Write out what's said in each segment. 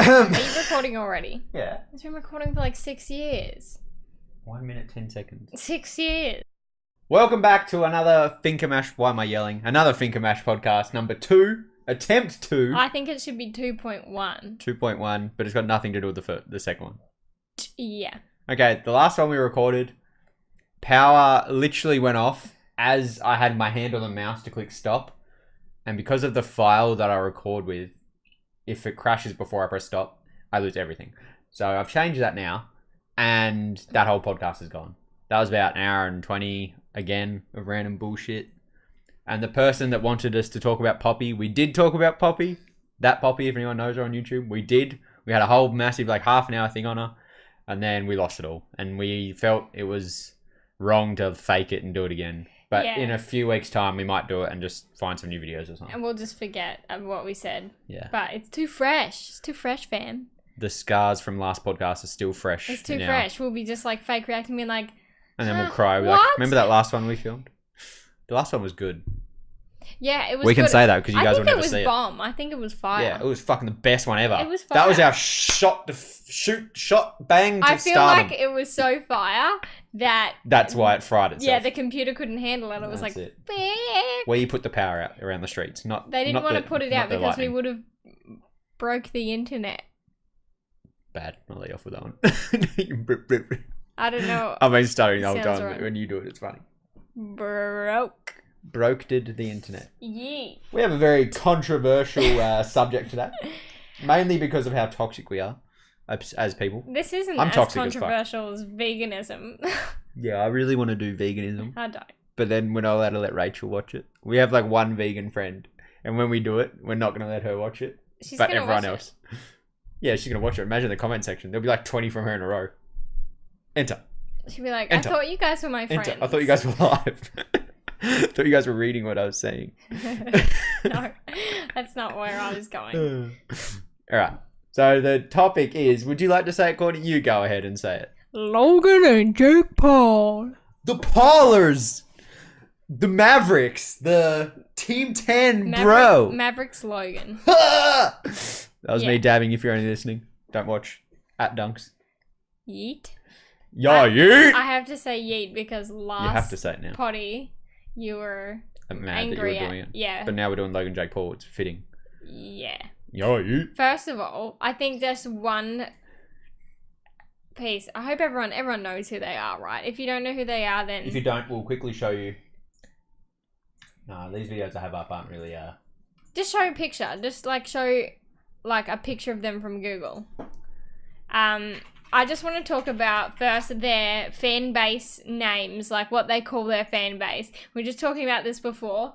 Are you recording already? Yeah. It's been recording for like 6 years. 1 minute, 10 seconds. 6 years. Welcome back to another FinkerMash. Why am I yelling? Another FinkerMash podcast, number 2. Attempt 2. I think it should be 2.1. 2.1, but it's got nothing to do with the second one. Yeah. Okay, the last one we recorded, power literally went off as I had my hand on the mouse to click stop. And because of the file that I record with, if it crashes before I press stop, I lose everything. So I've changed that now, and that whole podcast is gone. That was about an hour and 20, again, of random bullshit. And the person that wanted us to talk about Poppy, we did talk about Poppy. That Poppy, if anyone knows her on YouTube, we did. We had a whole massive, like, half an hour thing on her, and then we lost it all. And we felt it was wrong to fake it and do it again. But in a few weeks' time, we might do it and just find some new videos or something. And we'll just forget what we said. Yeah. But it's too fresh. It's too fresh, fam. The scars from last podcast are still fresh. It's too fresh. We'll be just like fake reacting, being like, and then we'll cry. We'll what? like, remember that last one we filmed? The last one was good. Yeah, it was. We can say that because you guys will never see it. I think it was bomb. I think it was fire. Yeah, it was fucking the best one ever. It was fire. That was our shot, bang to I feel stardom. like it was so fire that... That's why it fried itself. Yeah, the computer couldn't handle it. It was That's like, it. Frick. Where you put the power out around the streets. They didn't want to put it out because we lightning. would have broke the internet. Bad. I'll let you off with that one. I don't know. I've been stuttering the whole Sounds time. right. When you do it, it's funny. Broke Did the internet. Yeah. We have a very controversial subject today. Mainly because of how toxic we are as people. This isn't I'm as toxic as fuck. controversial as veganism. Yeah, I really want to do veganism. I don't. But then we're not allowed to let Rachel watch it. We have like one vegan friend. And when we do it, we're not going to let her watch it. She's but gonna everyone watch else. Yeah, she's going to watch it. Imagine the comment section. There'll be like 20 from her in a row. Enter. She'd be like, Enter. I thought you guys were my friends. Enter. I thought you guys were live. I thought you guys were reading what I was saying. No, that's not where I was going. Alright. So the topic is, would you like to say it, Courtney? You go ahead and say it. Logan and Jake Paul. The Paulers! The Mavericks! The Team 10, bro! Mavericks Logan. That was me dabbing if you're only listening. Don't watch. At Dunks. Yeet. Yeah, yeet! I have to say yeet because last You have to say it now. potty, you were I'm mad angry that you were doing it. Yeah. But now we're doing Logan Jake Paul. It's fitting. Yeah. Yeah, yeet. First of all, I think there's one piece. I hope everyone knows who they are, right? If you don't know who they are, then... If you don't, we'll quickly show you. No, these videos I have up aren't really... Just show a picture. Just like show like a picture of them from Google. I just want to talk about first their fan base names, like what they call their fan base. We were just talking about this before.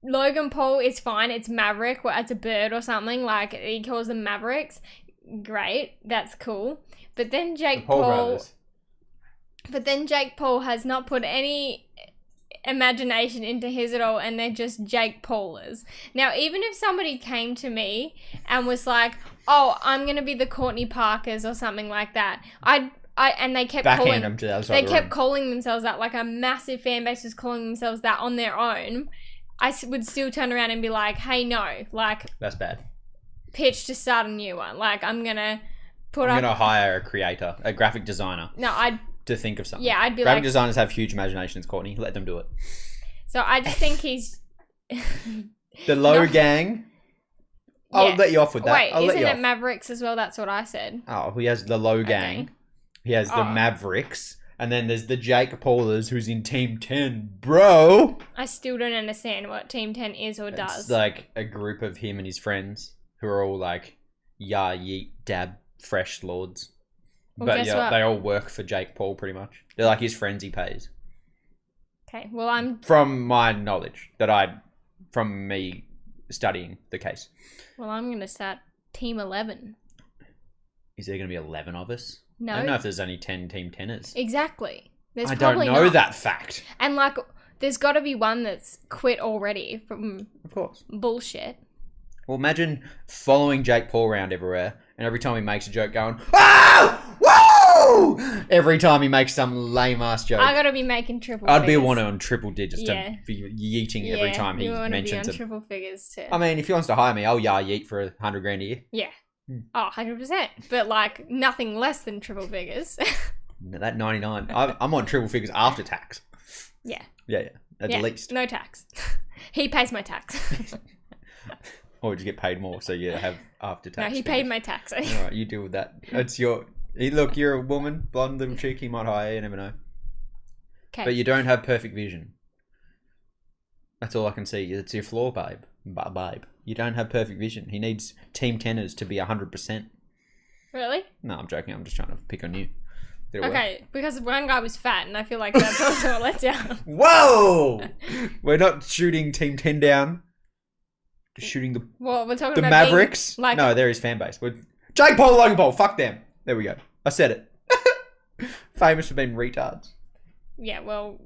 Logan Paul is fine. It's Maverick. Well, it's a bird or something. Like, he calls them Mavericks. Great. That's cool. But then Jake Paul... brothers. But then Jake Paul has not put any imagination into his at all, and they're just Jake Paulers. Now, even if somebody came to me and was like, oh, I'm going to be the Courtney Parkers or something like that, and they kept Backhand them to the other side they of the kept room. calling themselves that, like a massive fan base was calling themselves that on their own, I would still turn around and be like, hey, no, like... That's bad. Pitch to start a new one. Like, I'm going to hire a creator, a graphic designer. No, to think of something. Yeah, I'd be graphic designers have huge imaginations, Courtney. Let them do it. So I just think he's... The Low Gang. I'll let you off with that. Wait, I'll let isn't you it off. Mavericks as well? That's what I said. Oh, he has the Low Gang. Okay. He has the Mavericks. And then there's the Jake Paulers, who's in Team 10. Bro! I still don't understand what Team 10 is or does. It's like a group of him and his friends who are all like, yeah, yeet, dab, fresh lords. Well, but guess yeah, what? they all work for Jake Paul pretty much. They're like his friends he pays. Okay, well, I'm From my knowledge, from me studying the case. going to start Team 11. Is there going to be 11 of us? No. I don't know if there's only 10 Team 10ers. Exactly. There's I don't probably know not. that fact. And, like, there's got to be one that's quit already from Of course. bullshit. Well, imagine following Jake Paul around everywhere, and every time he makes a joke going, "Ah! Woo!" Every time he makes some lame-ass joke. I got to be making triple I'd figures. be one on triple digits to be yeeting every time he you wanna mentions be on it. triple figures too. I mean, if he wants to hire me, I'll yeet for $100,000 a year. Yeah. Oh, 100%. But, like, nothing less than triple figures. No, that 99. I'm on triple figures after tax. Yeah. Yeah. At least. No tax. He pays my tax. Or would you get paid more so you have after tax? No, he paid my tax. All right, you deal with that. It's your... Look, you're a woman, blonde little chick. He might hire you. You never know. Okay. But you don't have perfect vision. That's all I can see. It's your flaw, babe. Babe. You don't have perfect vision. He needs team tenors to be 100%. Really? No, I'm joking. I'm just trying to pick on you. Did it work? Okay, because one guy was fat, and I feel like that's also a letdown. Whoa! We're not shooting Team 10 down. Just shooting the Well, we're talking the about Mavericks. being, like, no, they're his fan base. Jake Paul, Logan Paul. Fuck them. There we go. I said it. Famous for being retards. Yeah, well,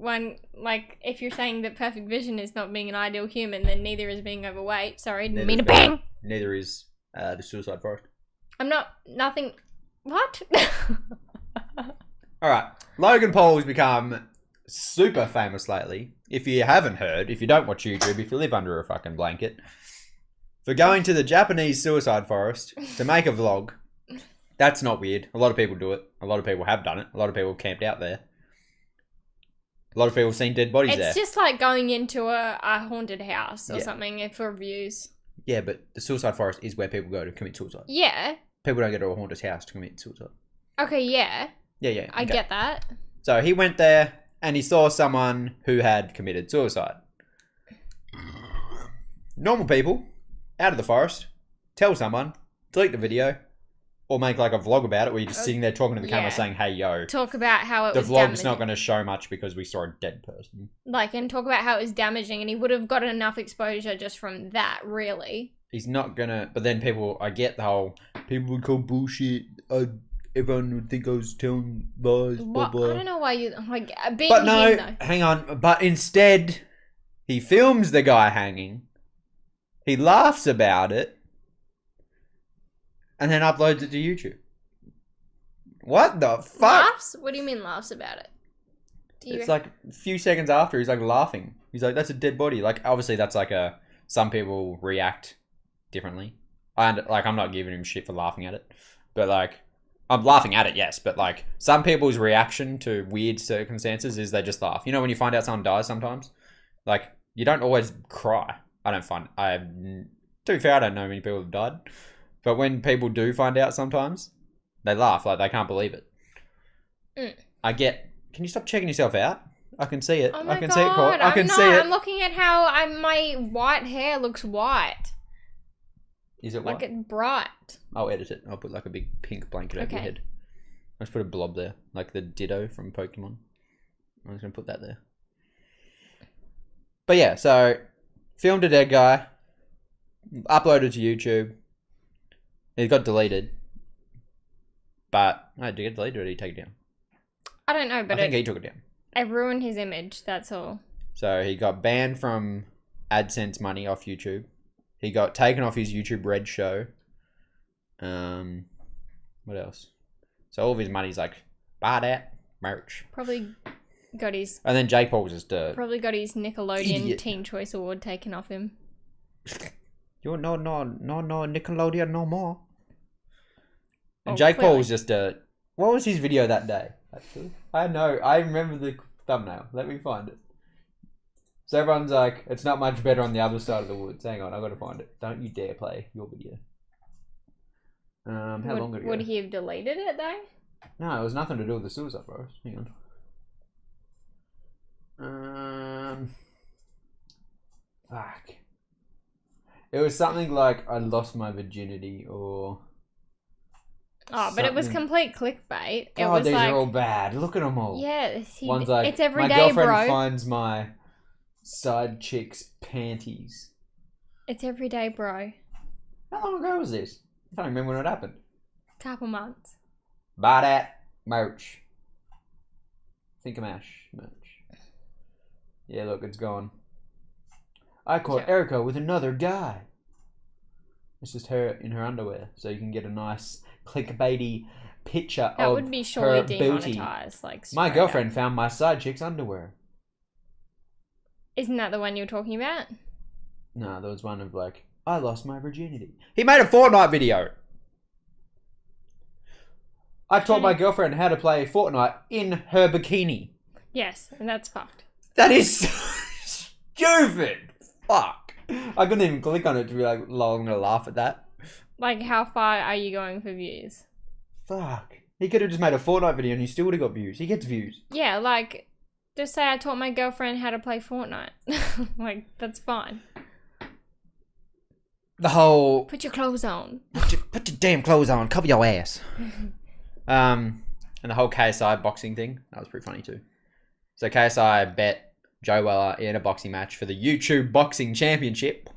if you're saying that perfect vision is not being an ideal human, then neither is being overweight. Sorry, didn't mean to bang. Neither is the Suicide Forest. What? All right. Logan Paul has become super famous lately. If you haven't heard, if you don't watch YouTube, if you live under a fucking blanket, for going to the Japanese Suicide Forest to make a vlog. That's not weird. A lot of people do it. A lot of people have done it. A lot of people have camped out there. A lot of people have seen dead bodies there. It's just like going into a haunted house or something for views. Yeah, but the Suicide Forest is where people go to commit suicide. Yeah. People don't go to a haunted house to commit suicide. Okay, yeah. Yeah. I get that. So he went there and he saw someone who had committed suicide. Normal people, out of the forest, tell someone, delete the video, or make like a vlog about it where you're just sitting there talking to the camera saying, hey, yo. Talk about how it was damaging. The vlog's damaging. not going to show much because we saw a dead person. And talk about how it was damaging, and he would have gotten enough exposure just from that, really. He's not going to... But then I get the whole, people would call bullshit, everyone would think I was telling lies, blah, blah. I don't know why you... But no, hang on. But instead, he films the guy hanging. He laughs about it. And then uploads it to YouTube. What the fuck? Laughs? What do you mean laughs about it? It's like a few seconds after, he's like laughing. He's like, that's a dead body. Like, obviously that's like some people react differently. I'm not giving him shit for laughing at it. But like, I'm laughing at it, yes. But like, some people's reaction to weird circumstances is they just laugh. You know when you find out someone dies sometimes? Like, you don't always cry. To be fair, I don't know many people who've died. But when people do find out sometimes, they laugh like they can't believe it. Can you stop checking yourself out? I can see it. Oh my I can God, see it, Court. I can see it. I'm looking at how my white hair looks white. Is it white? Like it's bright. I'll edit it. I'll put like a big pink blanket over your head. I'll just put a blob there, like the Ditto from Pokemon. I'm just going to put that there. But yeah, so filmed a dead guy, uploaded to YouTube. It got deleted. But, did it get deleted or did he take it down? I don't know, but I think he took it down. It ruined his image, that's all. So he got banned from AdSense money off YouTube. He got taken off his YouTube Red show. What else? So all of his money's like, buy that merch. Probably got his... And then Jake Paul was just probably got his Nickelodeon Teen Choice Award taken off him. You're no Nickelodeon no more. And Jake Paul was just what was his video that day, actually? I remember the thumbnail. Let me find it. So everyone's like, it's not much better on the other side of the woods. Hang on, I gotta find it. Don't you dare play your video. How long ago? Would he have deleted it though? No, it was nothing to do with the Suicide Forest. Hang on. Fuck. It was something like, I lost my virginity, or... Oh, but it was complete clickbait. It God, was these like, are all bad. Look at them all. Yeah, one's like, it's every my day, girlfriend bro. finds my side chick's panties. It's every day, bro. How long ago was this? I can't remember when it happened. Couple months. Buy that merch. FinkerMash merch. Yeah, look, it's gone. I caught Erica with another guy. It's just her in her underwear, so you can get a nice clickbaity picture of her booty. That would be surely demonetized. My girlfriend found my side chick's underwear. Isn't that the one you're talking about? No, there was one of like, I lost my virginity. He made a Fortnite video. I taught my girlfriend how to play Fortnite in her bikini. Yes, and that's fucked. That is so stupid. Fuck. I couldn't even click on it to be like, lol, I'm gonna laugh at that. Like, how far are you going for views? Fuck. He could have just made a Fortnite video and he still would have got views. He gets views. Yeah, like, just say I taught my girlfriend how to play Fortnite. Like, that's fine. The whole... Put your clothes on. Put your damn clothes on. Cover your ass. And the whole KSI boxing thing. That was pretty funny too. So KSI bet Joe Weller in a boxing match for the YouTube Boxing Championship.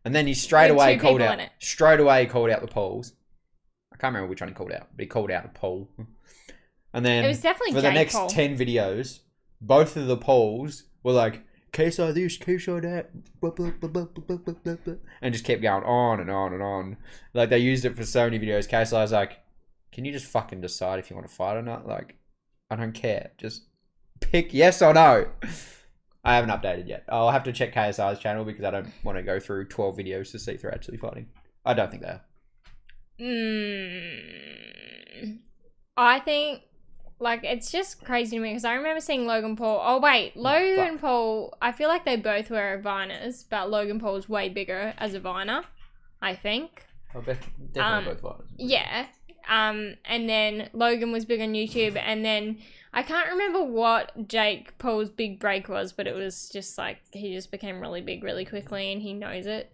And then he straight away called out the polls. I can't remember which one he called out, but he called out a poll. And then It was definitely for the Jake next Paul. 10 videos, both of the polls were like, KSI this, KSI that, and just kept going on and on and on. Like, they used it for so many videos. KSI's like, can you just fucking decide if you want to fight or not? Like, I don't care. Just pick yes or no. I haven't updated yet. I'll have to check KSI's channel because I don't want to go through 12 videos to see if they're actually fighting. I don't think they are. I think, like, it's just crazy to me because I remember seeing Logan Paul. Oh, wait. Logan Paul, I feel like they both were Viners, but Logan Paul is way bigger as a Viner, I think. I bet definitely both fighters. Yeah. And then Logan was big on YouTube, and then I can't remember what Jake Paul's big break was, but it was just like he just became really big really quickly, and he knows it.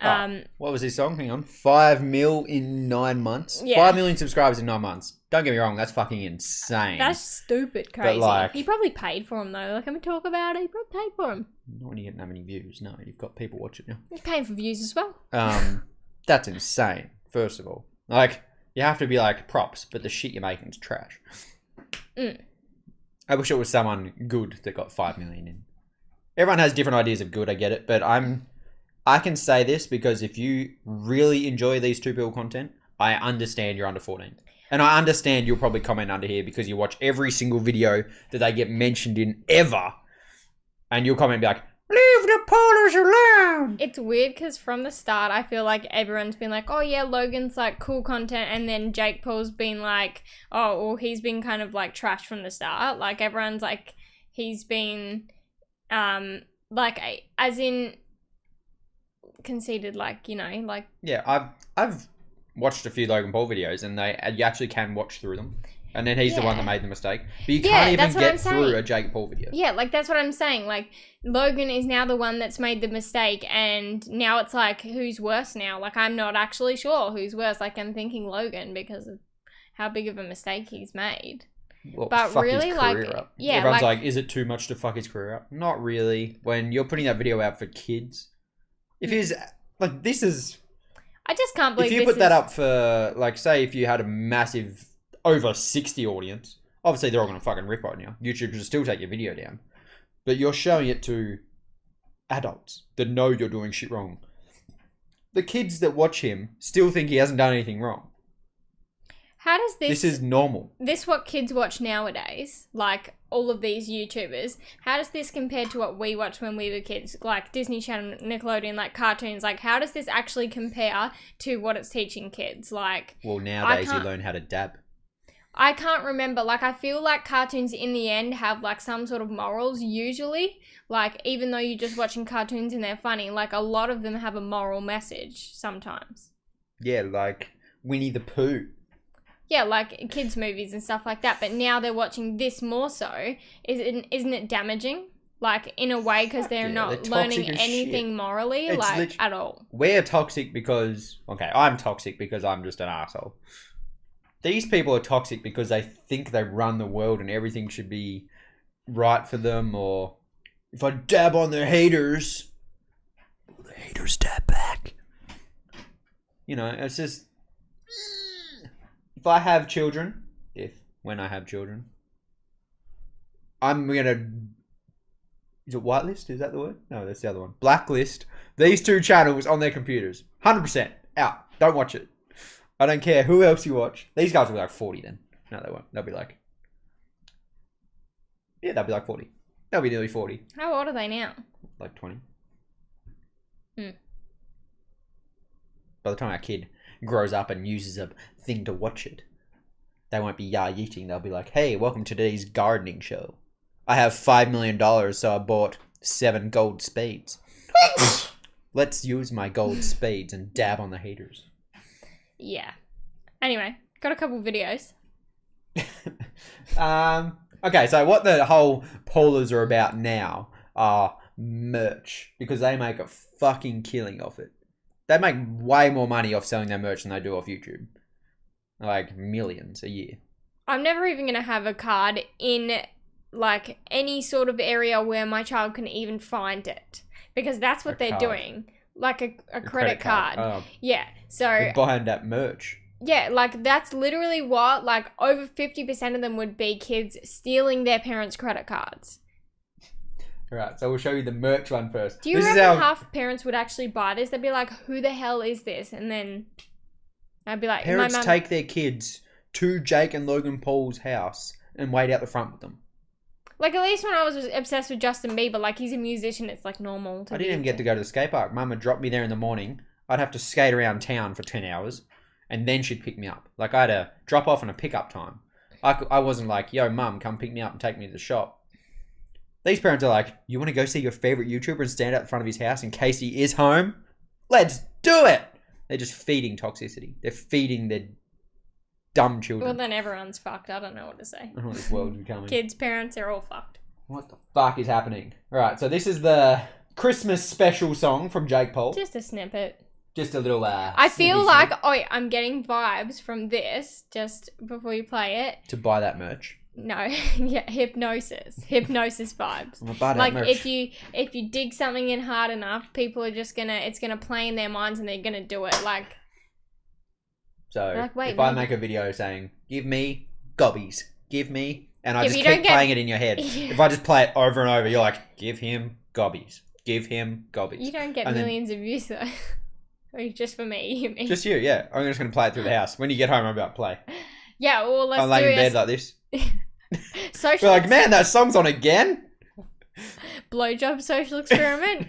What was his song? Hang on. 5 mil in 9 months. Yeah. 5 million subscribers in 9 months. Don't get me wrong, that's fucking insane. That's stupid crazy. like- he probably paid for him though. Like, can we talk about it? He probably paid for him. Not when you get that many views. No, you've got people watching now. He's paying for views as well. That's insane, first of all. Like, you have to be like, props, but the shit you're making is trash. I wish it was someone good that got 5 million in. Everyone has different ideas of good, I get it, but I can say this because if you really enjoy these two people content, I understand you're under 14. And I understand you'll probably comment under here because you watch every single video that they get mentioned in ever. And you'll comment and be like, leave the pollers alone. It's weird because from the start, I feel like everyone's been like, oh yeah, Logan's like cool content. And then Jake Paul's been like, oh, well, he's been kind of like trash from the start. Like, everyone's like, he's been, like, as in conceded, like, you know, like. Yeah, I've watched a few Logan Paul videos and you actually can watch through them. And then he's the one that made the mistake. But you can't even get through a Jake Paul video. Yeah, like, that's what I'm saying. Like, Logan is now the one that's made the mistake, and now it's like, who's worse now? Like, I'm not actually sure who's worse. Like, I'm thinking Logan because of how big of a mistake he's made. Well, but fuck really, his like, career up. yeah, Everyone's like, is it too much to fuck his career up? Not really. When you're putting that video out for kids, if he's like, this is. I just can't believe if you put that up for, like, say if you had a massive over 60 audience, obviously they're all going to fucking rip right now. YouTube should still take your video down. But you're showing it to adults that know you're doing shit wrong. The kids that watch him still think he hasn't done anything wrong. How does this... This is normal. This what kids watch nowadays, like all of these YouTubers. How does this compare to what we watched when we were kids? Like Disney Channel, Nickelodeon, like cartoons. Like, how does this actually compare to what it's teaching kids? Like, well, nowadays you learn how to dab. I can't remember. Like, I feel like cartoons in the end have like some sort of morals usually. Like, even though you're just watching cartoons and they're funny, like a lot of them have a moral message sometimes. Yeah, like Winnie the Pooh. Yeah, like kids' movies and stuff like that. But now they're watching this more so. Isn't it damaging? Like, in a way, because they're not learning anything morally, like, at all. We're toxic because... Okay, I'm toxic because I'm just an asshole. These people are toxic because they think they run the world and everything should be right for them, or if I dab on the haters, will the haters dab back? You know, it's just... If I have children, when I have children, I'm going to... Is it whitelist? Is that the word? No, that's the other one. Blacklist these two channels on their computers. 100% out. Don't watch it. I don't care who else you watch. These guys will be like 40 then. No, they won't. They'll be like... Yeah, they'll be like 40. They'll be nearly 40. How old are they now? Like 20. By the time our kid grows up and uses a thing to watch it, They won't be yah-yitting. They'll be like, hey, welcome to today's gardening show. I have $5 million, so I bought 7 gold spades. Let's use my gold spades and dab on the haters. Yeah. Anyway, got a couple videos. Okay, so what the whole Paulas are about now are merch. Because they make a fucking killing off it. They make way more money off selling their merch than they do off YouTube. Like, millions a year. I'm never even going to have a card in, like, any sort of area where my child can even find it. Because that's what they're doing. Like a credit card. Oh. Yeah, so... Behind that merch. Yeah, like, that's literally what, like, over 50% of them would be kids stealing their parents' credit cards. Alright, so we'll show you the merch one first. Do you reckon half parents would actually buy this? They'd be like, who the hell is this? And then I'd be like... Parents take their kids to Jake and Logan Paul's house and wait out the front with them. Like, at least when I was obsessed with Justin Bieber, like, he's a musician, it's, like, normal. I didn't even get to go to the skate park. Mum would drop me there in the morning. I'd have to skate around town for 10 hours, and then she'd pick me up. Like, I had a drop off and a pickup time. I wasn't like, yo, Mum, come pick me up and take me to the shop. These parents are like, you want to go see your favourite YouTuber and stand out in front of his house in case he is home? Let's do it! They're just feeding toxicity. They're feeding their dumb children. Well, then everyone's fucked. I don't know what to say. I don't know what this world's becoming. Kids, parents, they're all fucked. What the fuck is happening? Alright, so this is the Christmas special song from Jake Paul. Just a snippet. Just a little, I feel like, I'm getting vibes from this, just before you play it. To buy that merch. No, yeah, hypnosis vibes. I'm gonna buy that like merch. if you dig something in hard enough, people are just it's gonna play in their minds and they're gonna do it. Like, so like, wait, if I make a video saying, give me gobbies, give me, and I If just you keep don't get- playing it in your head. If I just play it over and over, you're like, give him gobbies, give him gobbies. You don't get And then- millions of views though. Or just for me, you mean? Just you, yeah. I'm just gonna play it through the house. When you get home, I'm about to play. Yeah, well, let's I'm do laying in it. bed like this. Social We're like, man, that song's on again. blowjob social experiment.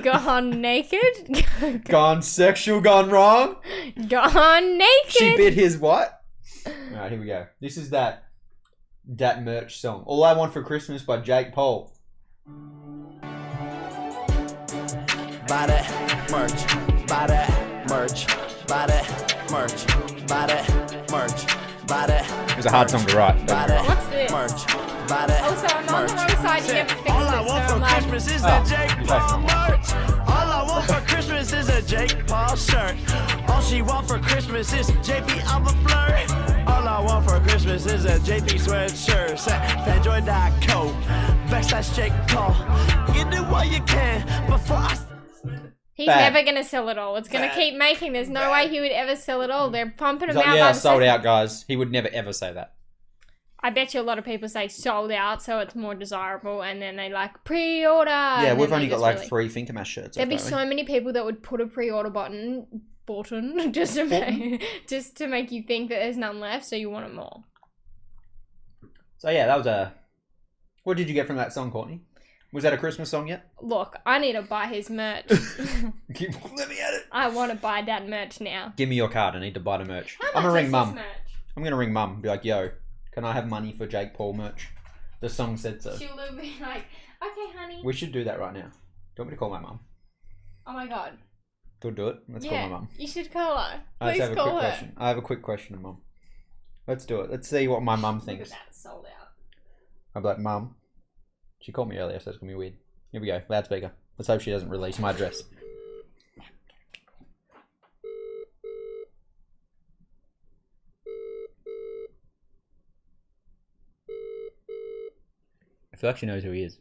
Gone naked. Gone sexual, gone wrong. Gone naked. She bit his what? Alright, here we go. This is that merch song. All I Want for Christmas by Jake Paul. Buy that merch, buy that merch, buy that merch, buy that merch, buy that. It was a hard song to write. Buy that What's this? merch, buy that Also, I'm on the merch. wrong side. You never fixed it, All I so want I'm for like, Christmas is a Jake you Paul passed merch. All I want for Christmas is a Jake Paul shirt. All she want for Christmas is JP Alba flirt. All I want for Christmas is a JP sweatshirt. Fanjoy.co / Jake Paul. Get it while you can before I. he's Bad. never gonna sell it all. It's gonna keep making. There's no way he would ever sell it all. They're pumping He's them like, out. yeah, by the sold second. out, guys. He would never ever say that. I bet you a lot of people say sold out, so it's more desirable, and then they like pre-order. Yeah, and we've then only they got just like really- 3 FinkerMash shirts. There'd be don't we? so many people that would put a pre-order button just to make you think that there's none left, so you want it more. So yeah, that was a. What did you get from that song, Courtney? Was that a Christmas song yet? Look, I need to buy his merch. Let me at it. I want to buy that merch now. Give me your card. I need to buy the merch. How I'm gonna much ring is Mum. this merch? I'm gonna ring Mum. Be like, yo, can I have money for Jake Paul merch? The song said so. She'll be like, okay, honey. We should do that right now. Do you want me to call my mum? Oh my god. We'll do it. Let's call my mum. You should call her. I Please just have a call quick her. question. I have a quick question to Mum. Let's do it. Let's see what my mum Look at thinks. that, sold out. I'll be like, Mum. She called me earlier, so it's gonna be weird. Here we go. Loudspeaker. Let's hope she doesn't release my address. I feel like she knows who he is.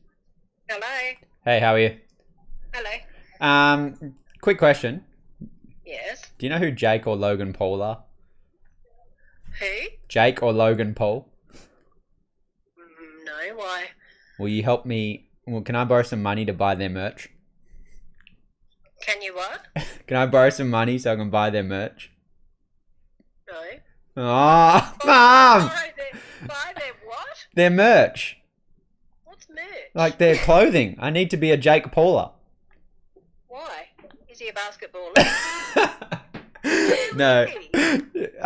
Hello. Hey, how are you? Hello. Quick question. Yes. Do you know who Jake or Logan Paul are? Who? Jake or Logan Paul? No. Why? Will you help me? Well, can I borrow some money to buy their merch? Can you what? Can I borrow some money so I can buy their merch? No. Oh, Mum! Buy their what? Their merch. What's merch? Like their clothing. I need to be a Jake Pauler. Why? Is he a basketballer? No.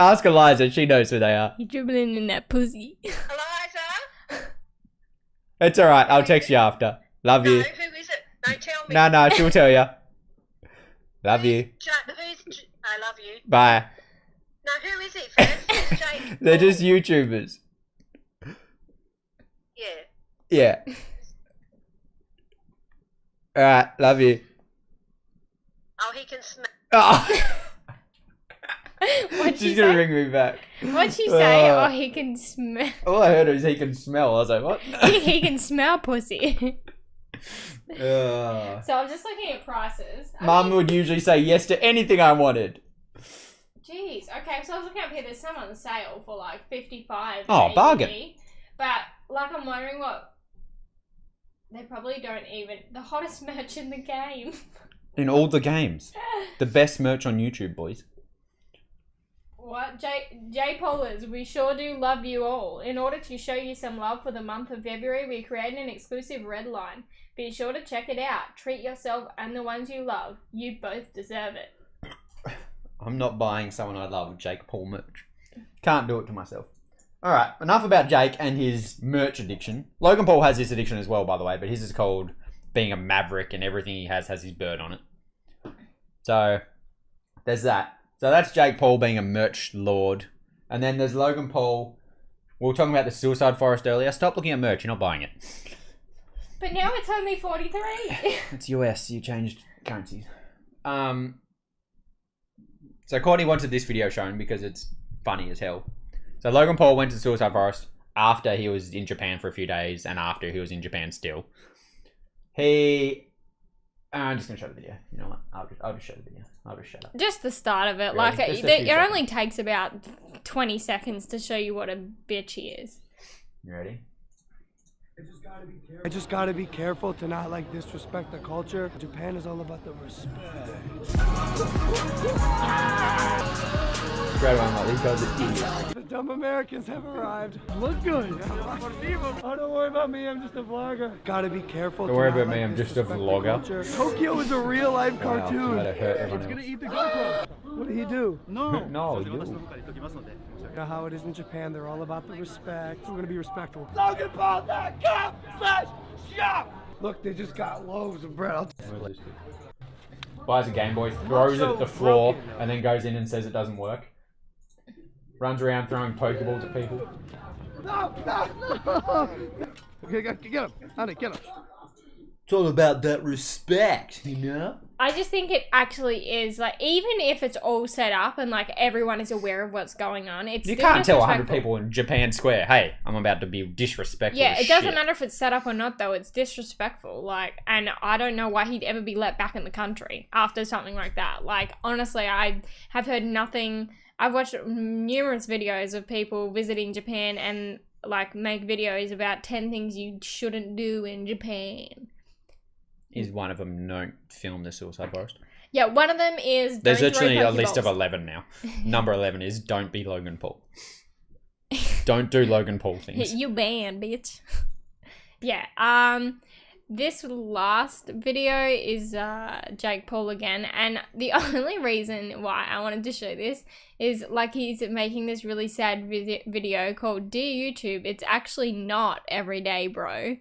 Ask Eliza. She knows who they are. You dribbling in that pussy. Eliza? It's all right. I'll text you after. Love No, you. who is it? No, tell me. No, she'll tell you. Love you. I love you. Bye. No, who is it first? Jake. They're just YouTubers. Yeah. Yeah. All right. Love you. Oh, he can smell. Oh. What'd she She's gonna say? ring me back. What'd she say? Uh, Oh, he can smell. All I heard was he can smell. I was like, what? He can smell pussy. Ugh. So I'm just looking at prices. Mum would usually say yes to anything I wanted. Jeez. Okay, so I was looking up here. There's some on sale for like 55. Oh, AUD. bargain. But like, I'm wondering what. They probably don't even the hottest merch in the game. In all the games. The best merch on YouTube, boys. What? J Polars, we sure do love you all. In order to show you some love for the month of February, we created an exclusive red line. Be sure to check it out. Treat yourself and the ones you love. You both deserve it. I'm not buying someone I love Jake Paul merch. Can't do it to myself. Alright, enough about Jake and his merch addiction. Logan Paul has this addiction as well, by the way, but his is called being a maverick and everything he has his bird on it. So, there's that. So that's Jake Paul being a merch lord. And then there's Logan Paul. We were talking about the Suicide Forest earlier. Stop looking at merch, you're not buying it. But now it's only 43. It's US, you changed currencies. So Courtney wanted this video shown because it's funny as hell. So Logan Paul went to the Suicide Forest after he was in Japan for a few days and after he was in Japan still. I'm just going to show the video. You know what? I'll just show the video. I'll just shut up. Just the start of it. Really? Like, Just a it few only takes about 20 seconds to show you what a bitch he is. You ready? I just gotta be careful to not like disrespect the culture. Japan is all about the respect. Great one, like these guys are idiots. The dumb Americans have arrived. Look good. Oh, don't worry about me. I'm just a vlogger. Gotta be careful. Don't worry about me, I'm just a vlogger. Tokyo is a real life cartoon. That'll hurt everyone else. Eat the GoPro. What did he do? No, you. You know how it is in Japan. They're all about the respect. We're gonna be respectful. LoganPaul.com/shop. Look, they just got loaves of bread. Buys a Game Boy, throws it at the floor, and then goes in and says it doesn't work. Runs around throwing Pokeballs at people. No. Okay, get him. Honey, get him. It's all about that respect, you know? I just think it actually is, like, even if it's all set up and, like, everyone is aware of what's going on, it's You still can't tell 100 disrespectful. people in Japan Square, hey, I'm about to be disrespectful. Yeah, as it doesn't shit. matter if it's set up or not, though. It's disrespectful. Like, and I don't know why he'd ever be let back in the country after something like that. Like, honestly, I have heard nothing. I've watched numerous videos of people visiting Japan and, like, make videos about 10 things you shouldn't do in Japan. Is one of them don't film the Suicide Forest? Yeah, one of them is There's don't throw literally a list of Pokeballs. 11 now. Number 11 is don't be Logan Paul. Don't do Logan Paul things. You banned, bitch. Yeah, this last video is Jake Paul again, and the only reason why I wanted to show this is, like, he's making this really sad video called Dear YouTube, it's actually not everyday, bro.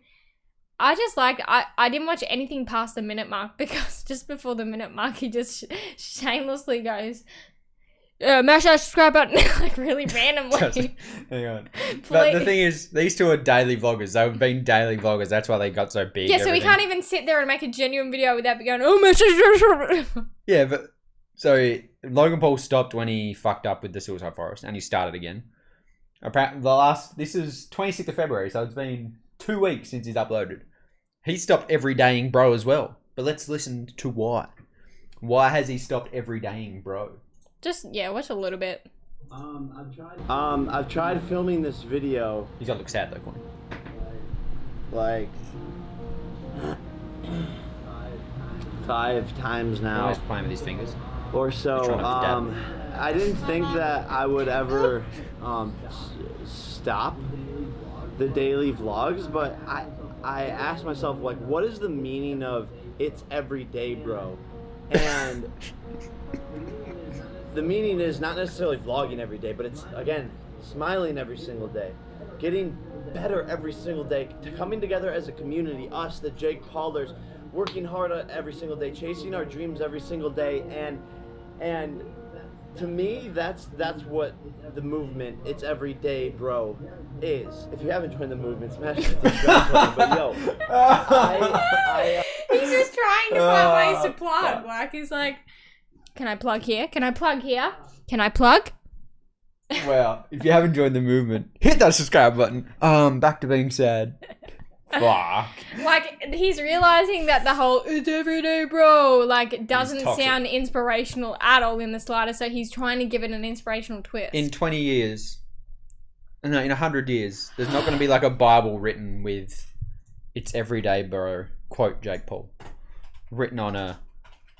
I just I didn't watch anything past the minute mark because just before the minute mark he just shamelessly goes, mash that subscribe button, like really randomly. Hang on. But the thing is, these two are daily vloggers. They've been daily vloggers. That's why they got so big. Yeah, so we everything. can't even sit there and make a genuine video without be going, oh, mash that. Yeah, but so Logan Paul stopped when he fucked up with the Suicide Forest and he started again. Apparently, this is 26th of February, so it's been 2 weeks since he's uploaded. He stopped everydaying bro as well. But let's listen to why. Why has he stopped everydaying bro? Just, yeah, watch a little bit. I've tried filming this video He's got to look sad though, Courtney. like 5 times now Always playing with his fingers. or so. Trying not to I didn't think that I would ever stop the daily vlogs, but I asked myself, like, what is the meaning of it's every day, bro? And the meaning is not necessarily vlogging every day, but it's, again, smiling every single day, getting better every single day, coming together as a community, us, the Jake Paulers, working hard every single day, chasing our dreams every single day, and to me, that's what the movement, it's everyday, bro, is. If you haven't joined the movement, smash the subscribe button. But yo, He's just trying to find ways to plug. Like, he's like, can I plug here? Can I plug here? Can I plug? Well, if you haven't joined the movement, hit that subscribe button. Back to being sad. Fuck. Like, he's realizing that the whole "it's everyday, bro" like doesn't toxic. sound inspirational at all in the slightest. So he's trying to give it an inspirational twist. In 20 years, no, in 100 years, there's not going to be like a Bible written with "it's everyday, bro," quote Jake Paul, written on a.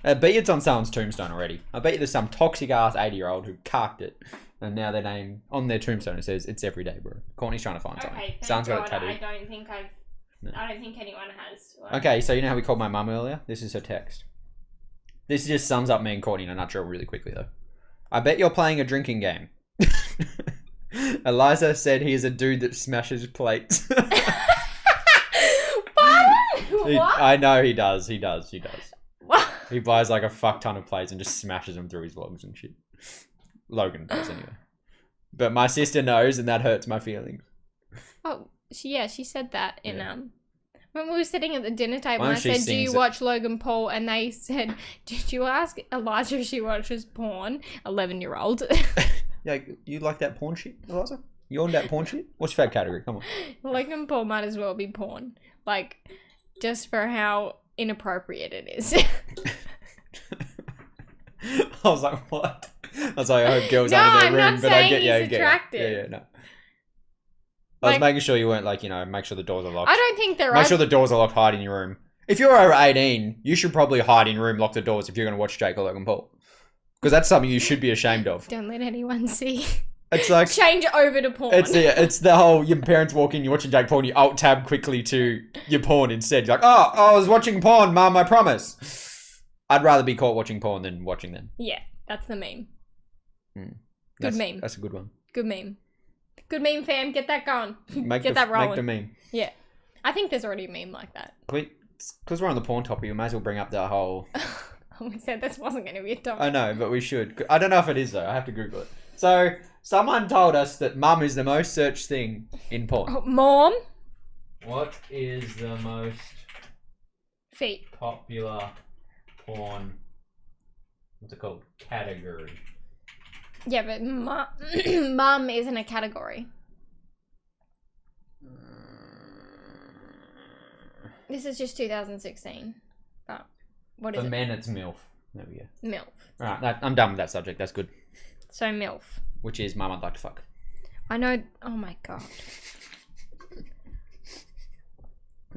I bet you it's on someone's tombstone already. I bet you there's some toxic ass 80-year-old who carked it, and now their name on their tombstone it says "it's everyday, bro." Courtney's trying to find something. Okay, Someone's got it God, tattooed. I don't think anyone has. Like... Okay, so you know how we called my mum earlier? This is her text. This just sums up me and Courtney in a nutshell really quickly, though. I bet you're playing a drinking game. Eliza said he is a dude that smashes plates. What? I know he does. He does. What? He buys like a fuck ton of plates and just smashes them through his vlogs and shit. Logan does anyway. But my sister knows, and that hurts my feelings. Oh, she said that in when we were sitting at the dinner table. Why And I don't she said, "Do you sings it? watch Logan Paul?" And they said, "Did you ask Eliza if she watches porn?" 11-year-old. Yeah, you like that porn shit, Eliza? You on that porn shit? What's your favourite category? Come on. Logan Paul might as well be porn, like just for how inappropriate it is. I was like, what? I was like, I hope girls No, out of their I'm room, not but I saying get he's yeah, I get attractive. yeah, no. I was Like- making sure you weren't like, make sure the doors are locked. I don't think there Make are. sure the doors are locked, hide in your room. If you're over 18, you should probably hide in your room, lock the doors if you're going to watch Jake or Logan Paul. Because that's something you should be ashamed of. Don't let anyone see. It's like, Change over to porn. it's the whole, your parents walk in, you're watching Jake Paul, and you alt-tab quickly to your porn instead. You're like, oh, I was watching porn, Mum, I promise. I'd rather be caught watching porn than watching them. Yeah, that's the meme. That's, meme. That's a good one. Good meme. Good meme, fam. Get that going. Make Get that rolling. Make the meme. Yeah. I think there's already a meme like that. Because we're on the porn topic, we may as well bring up the whole... We said this wasn't going to be a topic. I know, but we should. I don't know if it is, though. I have to Google it. So, someone told us that mum is the most searched thing in porn. Oh, Mom? What is the most Feet. popular porn... What's it called? Category. Yeah, but mum isn't a category. This is just 2016. But what is For it? men, it's MILF. There we go. MILF. Alright, I'm done with that subject. That's good. So MILF. Which is mum I'd like to fuck. I know. Oh my god.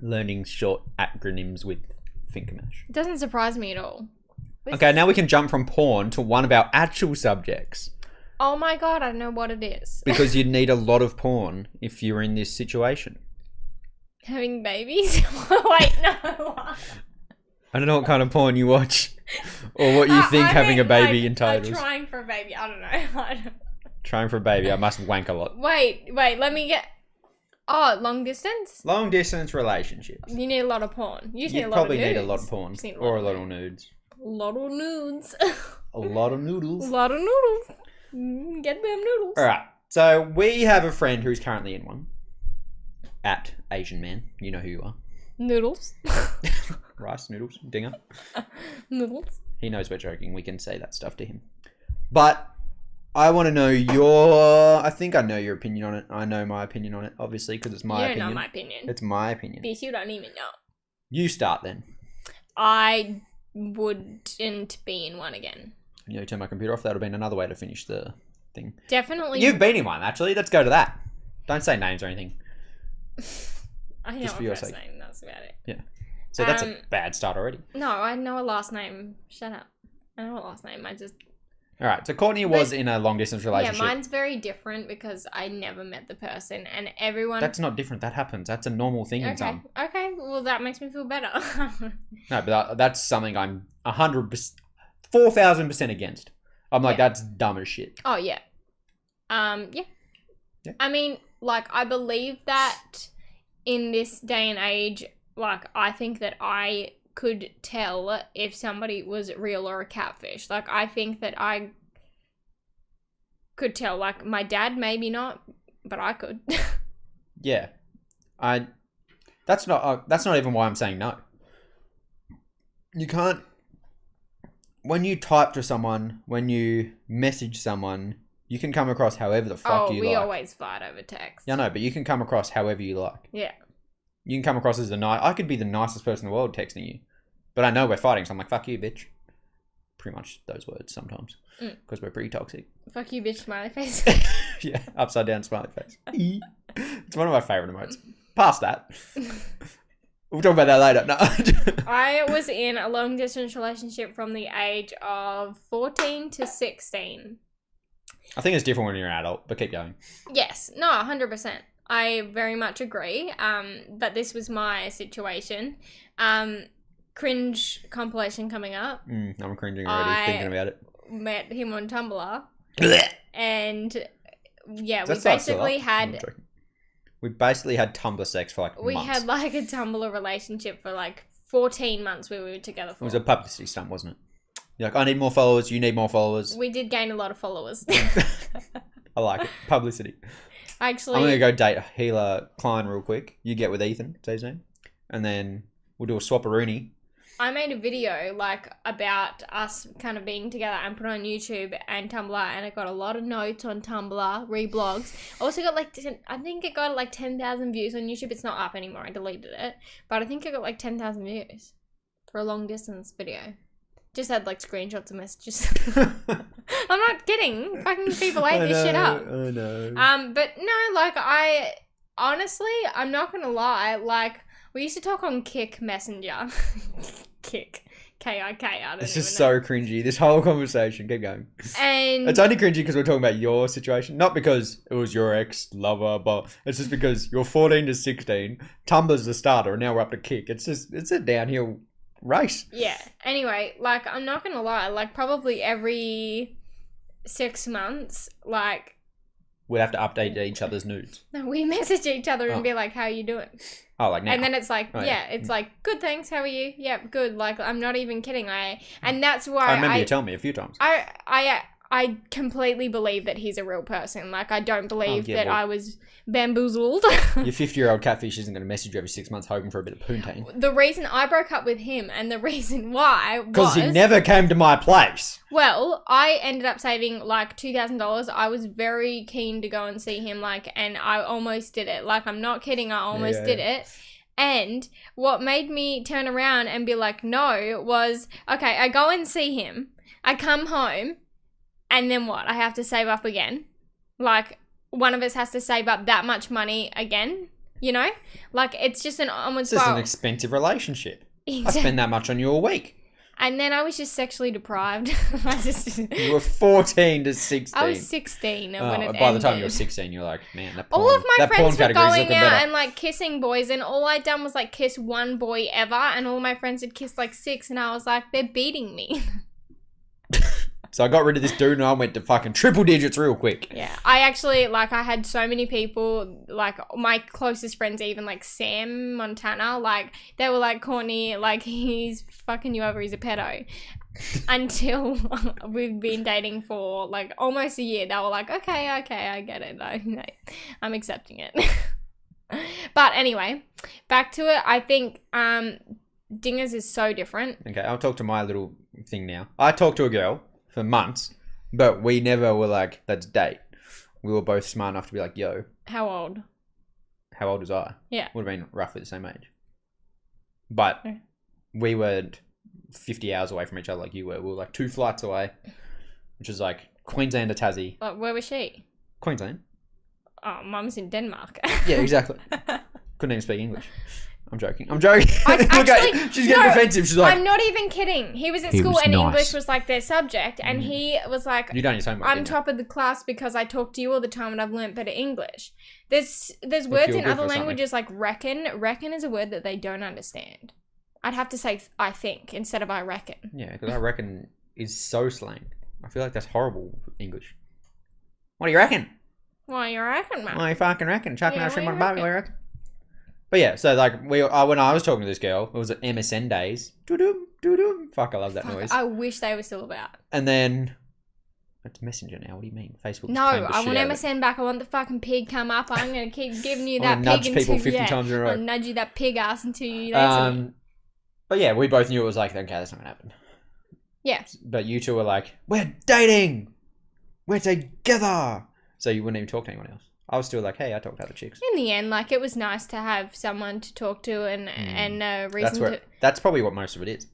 Learning short acronyms with FinkerMash. It doesn't surprise me at all. Okay, now we can jump from porn to one of our actual subjects. Oh my god, I know what it is. Because you'd need a lot of porn if you were in this situation. Having babies? Wait, no. I don't know what kind of porn you watch. Or what you think I having a mean, baby like, entitles. trying for a baby. I don't know. Trying for a baby, I must wank a lot. Wait, let me get... Oh, long distance? Long distance relationships. You need a lot of porn. You just need You a lot of probably nudes. need a lot of porn. Just need Or a of lot of nudes. lot of nudes. A lot of a noodles. lot of noodles. Get them noodles. Alright, so we have a friend who's currently in one. At Asian Man. You know who you are. Noodles. Rice, noodles, dinger. Noodles. He knows we're joking. We can say that stuff to him. But I want to know your... I think I know your opinion on it. I know my opinion on it, obviously, because it's my You opinion. don't know my opinion. It's my opinion. Bitch, you don't even know. You start then. I wouldn't be in one again. You know, turn my computer off. That would have been another way to finish the thing. Definitely. You've been in one, actually. Let's go to that. Don't say names or anything. I know just a for your first sake. name. That's about it. Yeah. So that's a bad start already. No, I know a last name. Shut up. I know a last name. I just... All right. So Courtney was in a long distance relationship. Yeah, mine's very different because I never met the person and everyone... That's not different. That happens. That's a normal thing in Okay. some. Okay. Well, that makes me feel better. No, but that's something I'm 100%, 4,000% against. I'm like, that's dumb as shit. Oh, yeah. Yeah. I mean, like, I believe that in this day and age, like, I think that I could tell if somebody was real or a catfish. Like, I think that I could tell. Like, my dad, maybe not, but I could. Yeah. That's not even why I'm saying no. You can't... When you type to someone, when you message someone, you can come across however the fuck you like. Oh, we always fight over text. Yeah, no, but you can come across however you like. Yeah. You can come across as I could be the nicest person in the world texting you, but I know we're fighting, so I'm like, fuck you, bitch. Pretty much those words sometimes, because we're pretty toxic. Fuck you, bitch, smiley face. Yeah, upside down smiley face. It's one of my favourite emotes. Past that. We'll talk about that later. No. I was in a long distance relationship from the age of 14 to 16. I think it's different when you're an adult, but keep going. Yes. No, 100%. I very much agree. But this was my situation. Cringe compilation coming up. I'm cringing already thinking about it. Met him on Tumblr. And yeah, We basically had Tumblr sex for like months. We had like a Tumblr relationship for like 14 months we were together for. It was a publicity stunt, wasn't it? You're like, I need more followers, you need more followers. We did gain a lot of followers. I like it. Publicity. Actually, I'm going to go date Healer Klein real quick. You get with Ethan, say his name. And then we'll do a swap-a-rooney. I made a video like about us kind of being together and put it on YouTube and Tumblr, and it got a lot of notes on Tumblr, reblogs. Also got like, I think it got like 10,000 views on YouTube. It's not up anymore. I deleted it, but I think it got like 10,000 views for a long distance video. Just had like screenshots of messages. I'm not kidding. Fucking people ate this shit up. I know. But no, like honestly, I'm not gonna lie. Like we used to talk on Kik Messenger. Kik. K-I-K. I don't It's even just know. so cringy. This whole conversation. Keep going. And It's only cringy because we're talking about your situation. Not because it was your ex-lover, but it's just because you're 14 to 16. Tumblr's the starter, and now we're up to Kik. It's a downhill race. yeah. Anyway, like I'm not gonna lie. Like probably every 6 months, like We'd have to update each other's nudes. we message each other and Oh. be like, "How you doing?" Oh, like now. And then it's like, Oh, yeah, yeah. it's like, "Good, thanks. How are you?" "Yep, good." Like I'm not even kidding. And that's why I remember you telling me a few times. I completely believe that he's a real person. Like, I don't believe yeah, that well- I was bamboozled. Your 50-year-old catfish isn't going to message you every 6 months hoping for a bit of poontang. The reason I broke up with him and the reason why was... Because he never came to my place. Well, I ended up saving, like, $2,000. I was very keen to go and see him, like, and I almost did it. Like, I'm not kidding. I almost did it. And what made me turn around and be like, no, was, okay, I go and see him. I come home. And then what? I have to save up again. Like, one of us has to save up that much money again, you know? Like, it's just an onward It's just spiral. an expensive relationship. I spend that much on you a week. And then I was just sexually deprived. You were 14 to 16. I was 16 when it by the time you ended. were 16, you're like, man, that porn, All of my that porn friends were category's going looking out better. and, like, kissing boys, and all I'd done was, like, kiss one boy ever, and all my friends had kissed, like, 6, and I was like, they're beating me. So I got rid of this dude and I went to fucking triple digits real quick. Yeah, I actually, like, I had so many people, like, my closest friends, even, like, Sam Montana, like, they were like, Courtney, like, he's fucking you over, he's a pedo. Until we've been dating for, like, almost a year. They were like, okay, I get it. I'm accepting it. But anyway, back to it. I think Dingers is so different. Okay, I'll talk to my little thing now. I talked to a girl for months, but we never were like, let's date. We were both smart enough to be like, yo. How old? How old was I? Yeah. Would have been roughly the same age. But Okay. we were 50 hours away from each other like you were. We were like 2 flights away, which is like Queensland to Tassie. Like, where was she? Queensland. Oh, mum's in Denmark. Yeah, exactly. Couldn't even speak English. I'm joking. Look at Actually, she's getting defensive. She's like, I'm not even kidding. He was at He school was and nice. English was like their subject, and he was like, you done your homework. I'm didn't you? top of the class because I talk to you all the time and I've learnt better English. There's words you're in good other for something. languages like reckon. Reckon is a word that they don't understand. I'd have to say I think instead of I reckon. Yeah, because I reckon is so slang. I feel like that's horrible English. What do you reckon? What you reckon, man? What do you fucking reckon? Chucking Yeah, our shrimp what on do a you barbie, what do you reckon? But yeah, so like when I was talking to this girl, it was at MSN days. Doo-doo, doo-doo. Fuck, I love that noise. I wish they were still about. And then it's Messenger now. What do you mean? Facebook? No, I want MSN back. I want the fucking pig come up. I'm gonna keep giving you that I'm pig gonna nudge until people 50 times in a row. I'll nudge you that pig ass until you answer me. But yeah, we both knew it was like, okay, that's not gonna happen. Yeah. But you two were like, we're dating. We're together. So you wouldn't even talk to anyone else. I was still like, hey, I talk to other chicks. In the end, like, it was nice to have someone to talk to and a reason That's probably what most of it is.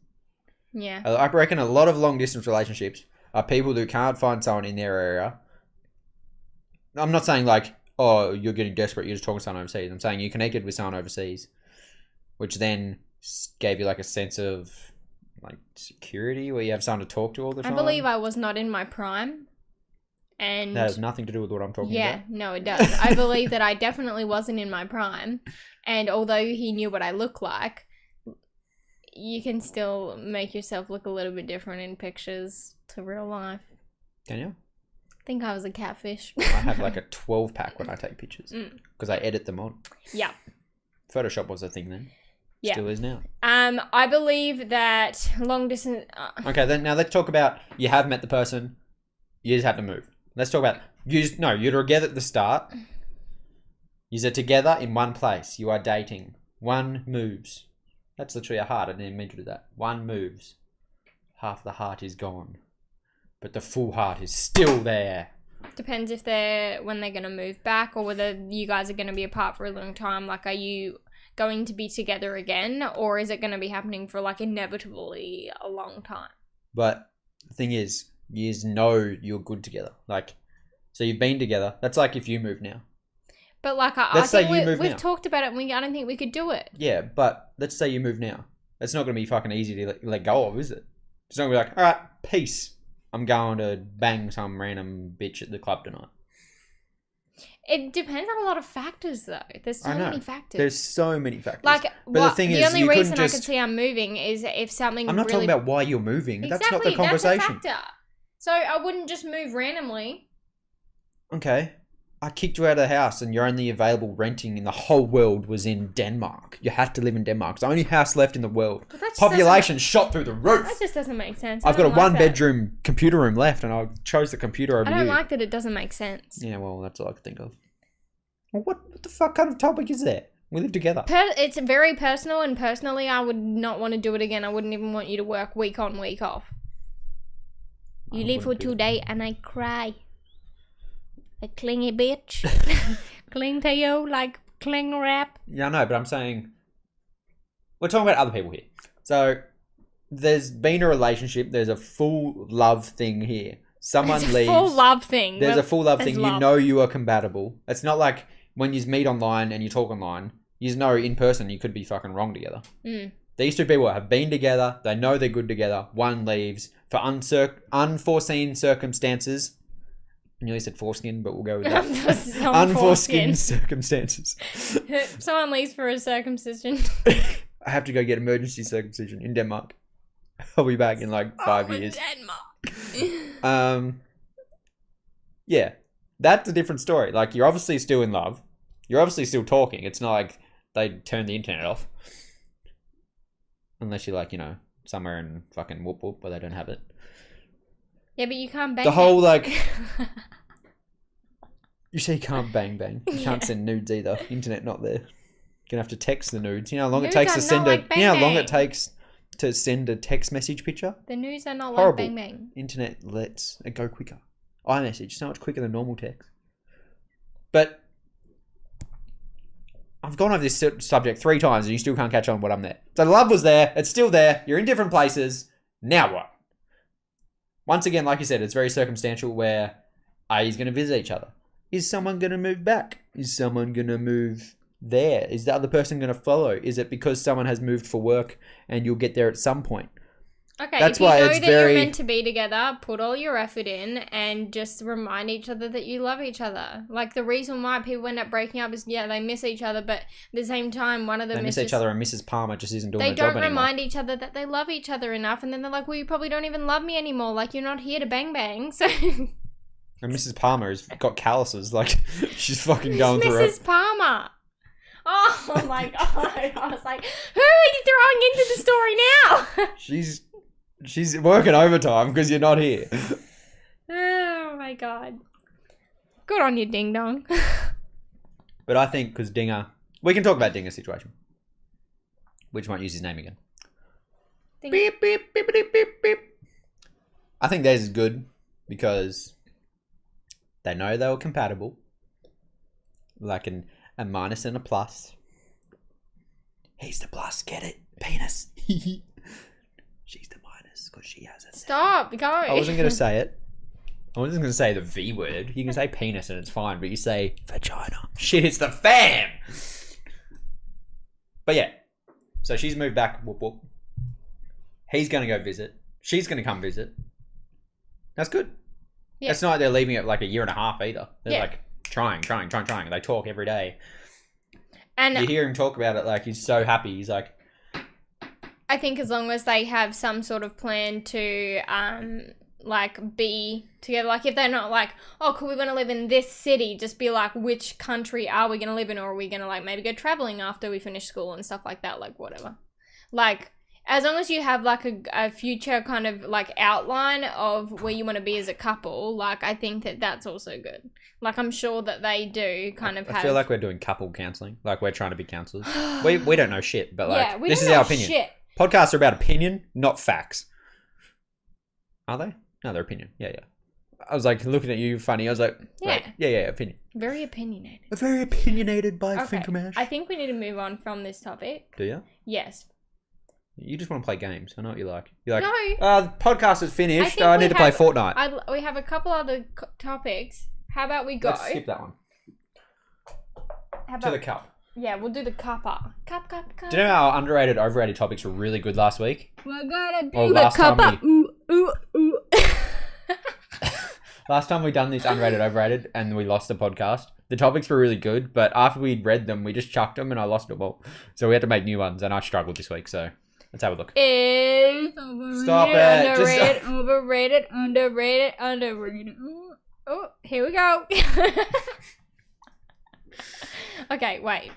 Yeah. I reckon a lot of long distance relationships are people who can't find someone in their area. I'm not saying like, oh, you're getting desperate, you're just talking to someone overseas. I'm saying you connected with someone overseas, which then gave you like a sense of like security where you have someone to talk to all the time. I believe I was not in my prime. And that has nothing to do with what I'm talking about. Yeah, no, it does. I believe that I definitely wasn't in my prime. And although he knew what I look like, you can still make yourself look a little bit different in pictures to real life. Can you? I think I was a catfish. I have like a 12 pack when I take pictures because I edit them on. Yeah. Photoshop was a thing then. Yeah. Still is now. I believe that long distance. Okay, then now let's talk about you have met the person, you just have to move. Let's talk about you're together at the start. You're together in one place. You are dating. One moves. That's literally a heart. I didn't even mean to do that. One moves. Half the heart is gone, but the full heart is still there. Depends when they're gonna move back, or whether you guys are gonna be apart for a long time. Like, are you going to be together again, or is it gonna be happening for like inevitably a long time? But the thing is, you know you're good together. Like, so you've been together. That's like if you move now. But like, let's say you move we've now. talked about it, and I don't think we could do it. Yeah, but let's say you move now. It's not going to be fucking easy to let go of, is it? It's not going to be like, all right, peace. I'm going to bang some random bitch at the club tonight. It depends on a lot of factors, though. There's so many factors. There's so many factors. Like, but the only reason I could see I'm moving is if something. I'm not talking about why you're moving. Exactly, that's not the conversation. That's a factor. So I wouldn't just move randomly. Okay. I kicked you out of the house and your only available renting in the whole world was in Denmark. You had to live in Denmark. It's the only house left in the world. Population shot through the roof. That just doesn't make sense. I've got a one-bedroom computer room left and I chose the computer over you. I don't like that it doesn't make sense. Yeah, well, that's all I could think of. Well, what the fuck kind of topic is that? We live together. It's very personal, and personally, I would not want to do it again. I wouldn't even want you to work week on, week off. You leave for 2 days and I cry. A clingy bitch. Cling to you like cling wrap. Yeah, I know, but I'm saying we're talking about other people here. So there's been a relationship. There's a full love thing here. Someone leaves. Full love thing. There's a full love thing. Love. You know you are compatible. It's not like when you meet online and you talk online. You know in person you could be fucking wrong together. These two people have been together. They know they're good together. One leaves for unforeseen circumstances. I nearly said foreskin, but we'll go with that. Unforeseen circumstances. Someone leaves for a circumcision. I have to go get emergency circumcision in Denmark. I'll be back in like 5 years. Denmark. Yeah, that's a different story. Like, you're obviously still in love. You're obviously still talking. It's not like they turn the internet off. Unless you're like, somewhere in fucking whoop whoop where they don't have it. Yeah, but you can't bang. The whole, like... You say you can't bang bang. You can't send nudes either. Internet not there. You're gonna have to text the nudes. You know how long it takes to send you know how long it takes to send a text message picture? The news are not horrible. Like bang bang. Internet lets it go quicker. iMessage so much quicker than normal text. But I've gone over this subject 3 times and you still can't catch on what I'm there. So the love was there. It's still there. You're in different places. Now what? Once again, like you said, it's very circumstantial where are you going to visit each other? Is someone going to move back? Is someone going to move there? Is the other person going to follow? Is it because someone has moved for work and you'll get there at some point? Okay, That's if you why know it's that very- you're meant to be together, put all your effort in and just remind each other that you love each other. Like, the reason why people end up breaking up is, yeah, they miss each other, but at the same time, one of them They miss misses... each other, and Mrs. Palmer just isn't doing They her job don't anymore. remind each other that they love each other enough, and then they're like, well, you probably don't even love me anymore. Like, you're not here to bang bang, so... And Mrs. Palmer has got calluses. Like, she's fucking going through it. Mrs. Palmer. Oh my god. I was like, who are you throwing into the story now? She's working overtime because you're not here. Oh my god. Good on you, ding dong. But I think because Dinger... We can talk about Dinger's situation. We just won't use his name again. Beep, beep, beep, beep, beep, beep. I think theirs is good because they know they were compatible. Like a minus and a plus. He's the plus, get it? Penis. She's the minus because she has a... Stop, go. I wasn't going to say it. I wasn't going to say the V word. You can say penis and it's fine, but you say vagina. Shit, it's the fam! But yeah. So she's moved back. Whoop, whoop. He's going to go visit. She's going to come visit. That's good. Yeah. It's not like they're leaving it like a year and a half either. They're Yeah. like trying. They talk every day. And You hear him talk about it like he's so happy. He's like, I think as long as they have some sort of plan to like be together, like if they're not like, oh cool, we're gonna live in this city, just be like, which country are we gonna live in, or are we gonna like maybe go traveling after we finish school and stuff like that, like whatever. Like as long as you have like a future kind of like outline of where you want to be as a couple, like I think that that's also good. Like I'm sure that they do kind of have... I feel like we're doing couple counselling. Like we're trying to be counsellors. we don't know shit, but like yeah, we this don't is know our opinion. shit. Podcasts are about opinion, not facts. Are they? No, they're opinion. Yeah. I was like looking at you funny. I was like, wait, yeah, opinion. Very opinionated. Very opinionated by Okay, FinkerMash. I think we need to move on from this topic. Do you? Yes. You just want to play games. I know what you like. You're like, No. the podcast is finished. think I we need to play have- Fortnite. We have a couple other topics. How about we go? Let's skip that one. How To about, the cup. yeah, we'll do the cuppa. Cup. Do you know our underrated, overrated topics were really good last week? We're gonna do Or the last time cuppa. Ooh. Last time we done this unrated, overrated, and we lost the podcast. The topics were really good, but after we'd read them, we just chucked them and I lost them all. So we had to make new ones, and I struggled this week, so let's have a look. Is overrated, Stop it. underrated, underrated. Oh, here we go. Okay, wait.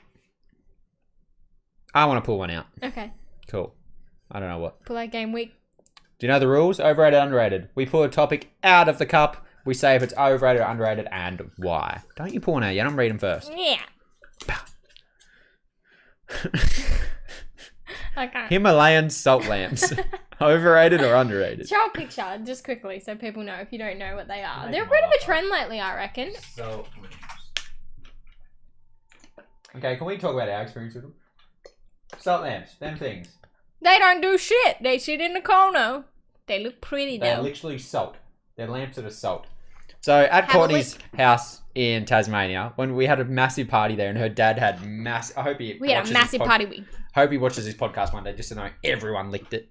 I want to pull one out. Okay, Cool. I don't know what. pull out game week. Do you know the rules? Overrated, underrated. We pull a topic out of the cup. We say if it's overrated or underrated and why. Don't you pull one out yet. I'm reading first. Yeah. Okay. Himalayan salt lamps. Overrated or underrated? Show a picture, just quickly, so people know if you don't know what they are. They're a bit of a trend lately, I reckon. Salt lamps. Okay, can we talk about our experience with them? Salt lamps, them things. They don't do shit. They sit in the corner. They look pretty, They're though. literally salt. They're lamps that are salt. So at Have a Courtney's house in Tasmania, when we had a massive party there, and her dad had I hope he We had a watches massive this party week. Hope he watches this podcast one day just to know everyone licked it.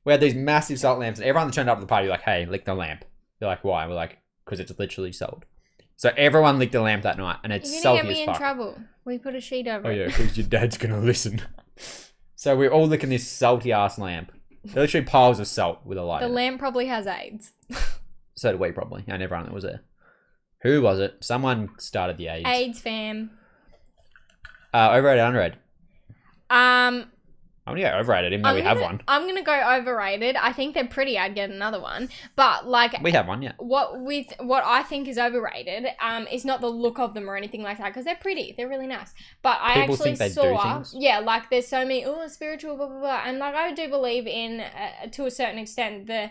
We had these massive salt lamps, and everyone that turned up to the party like, "Hey, lick the lamp." They're like, "Why?" We're like, "Because it's literally salt." So everyone licked the lamp that night, and it's You're gonna salty get me as in fuck. trouble. We put a sheet over Oh it. yeah, because your dad's gonna listen. So we're all licking this salty ass lamp. They're literally piles of salt with a light. The in it. lamp probably has AIDS. So did we probably, and everyone that was there. Who was it? Someone started the AIDS. AIDS fam. Overrated, underrated. I'm gonna go overrated, even though we have one. I'm gonna go overrated. I think they're pretty. I'd get another one, but like We have one, yeah. what I think is overrated is not the look of them or anything like that, because they're pretty, they're really nice. But I People actually think they do saw, things. yeah, like there's so many spiritual blah blah blah, and like I do believe in to a certain extent the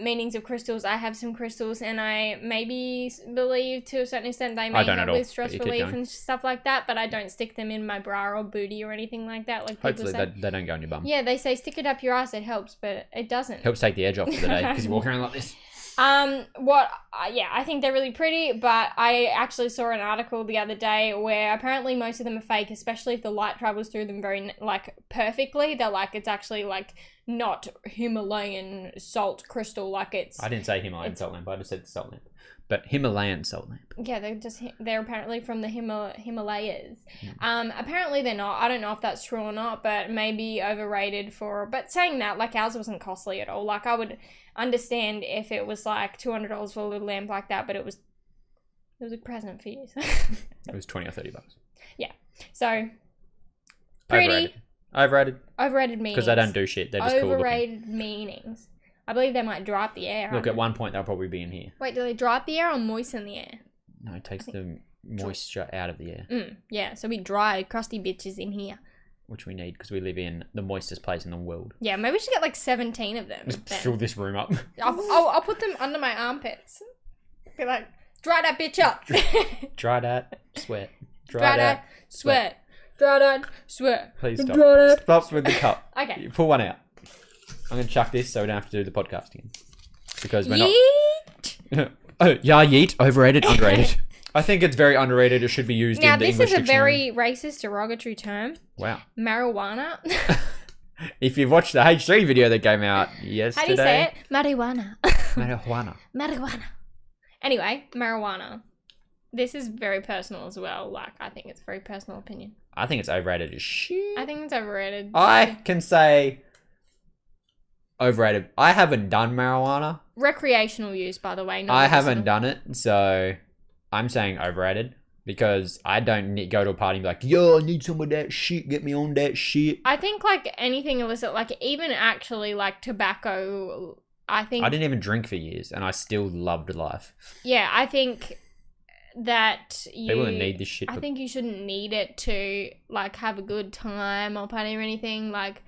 meanings of crystals. I have some crystals, and I maybe believe to a certain extent they may don't at help all, with stress but you keep relief going. and stuff like that. But I don't stick them in my bra or booty or anything like that. Like people Hopefully say. they don't go on your bum. Yeah, they say stick it up your ass, it helps, but it doesn't. Helps take the edge off for the day because you're walking around like this. I think they're really pretty, but I actually saw an article the other day where apparently most of them are fake, especially if the light travels through them very, like, perfectly. They're like, it's actually, like, not Himalayan salt crystal, like it's... I didn't say Himalayan salt lamp, I just said salt lamp. But Himalayan salt lamp. Yeah, they're apparently from the Himalayas. Apparently they're not. I don't know if that's true or not, but maybe overrated for... But saying that, like, ours wasn't costly at all. Like, I would understand if it was, like, $200 for a little lamp like that, but it was a present for you. It was $20 or $30. Yeah. So, pretty... Overrated meanings. because they don't do shit. They're just cool looking. Overrated meanings. I believe they might dry up the air. Look, at one point they'll probably be in here. Wait, do they dry up the air or moisten the air? No, it takes the moisture out of the air. Yeah, so we dry, crusty bitches in here. Which we need because we live in the moistest place in the world. Yeah, maybe we should get like 17 of them. Just fill this room up. I'll put them under my armpits. Be like, dry that bitch up. Dry that, sweat. Dry that, sweat. Dry that, sweat. Please stop. Dry that. Stop with the cup. Okay. You pull one out. I'm going to chuck this so we don't have to do the podcast again. Because we're Yeet. Oh, yeah, yeet. Overrated, underrated. I think it's very underrated. It should be used in the English dictionary. Now, this is a very racist, derogatory term. Wow. Marijuana. If you've watched the H3 video that came out yesterday. How do you say it? Marijuana. Marijuana. Marijuana. Anyway, marijuana. This is very personal as well. Like, I think it's a very personal opinion. I think it's overrated as shit. I think it's overrated. I can say overrated. I haven't done marijuana. Recreational use, by the way. Not I haven't done it, so I'm saying overrated because I don't go to a party and be like, yo, I need some of that shit. Get me on that shit. I think, like, anything illicit, like, even actually, like, tobacco, I think... I didn't even drink for years, and I still loved life. Yeah, I think that people that need this shit. I think you shouldn't need it to, like, have a good time or party or anything. Like,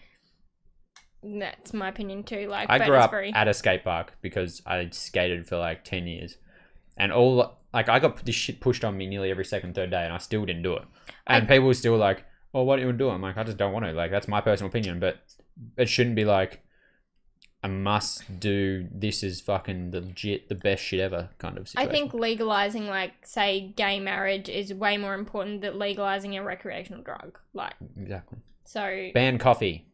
that's my opinion too. Like, I grew up at a skate park because I skated for like 10 years, and I got this shit pushed on me nearly every second, third day, and I still didn't do it. And people were still like, "Well, what do you want to do?" I'm like, "I just don't want to." Like, that's my personal opinion, but it shouldn't be like a must do. This is fucking legit the best shit ever kind of situation. I think legalizing, like, say, gay marriage is way more important than legalizing a recreational drug. Like, exactly. So ban coffee.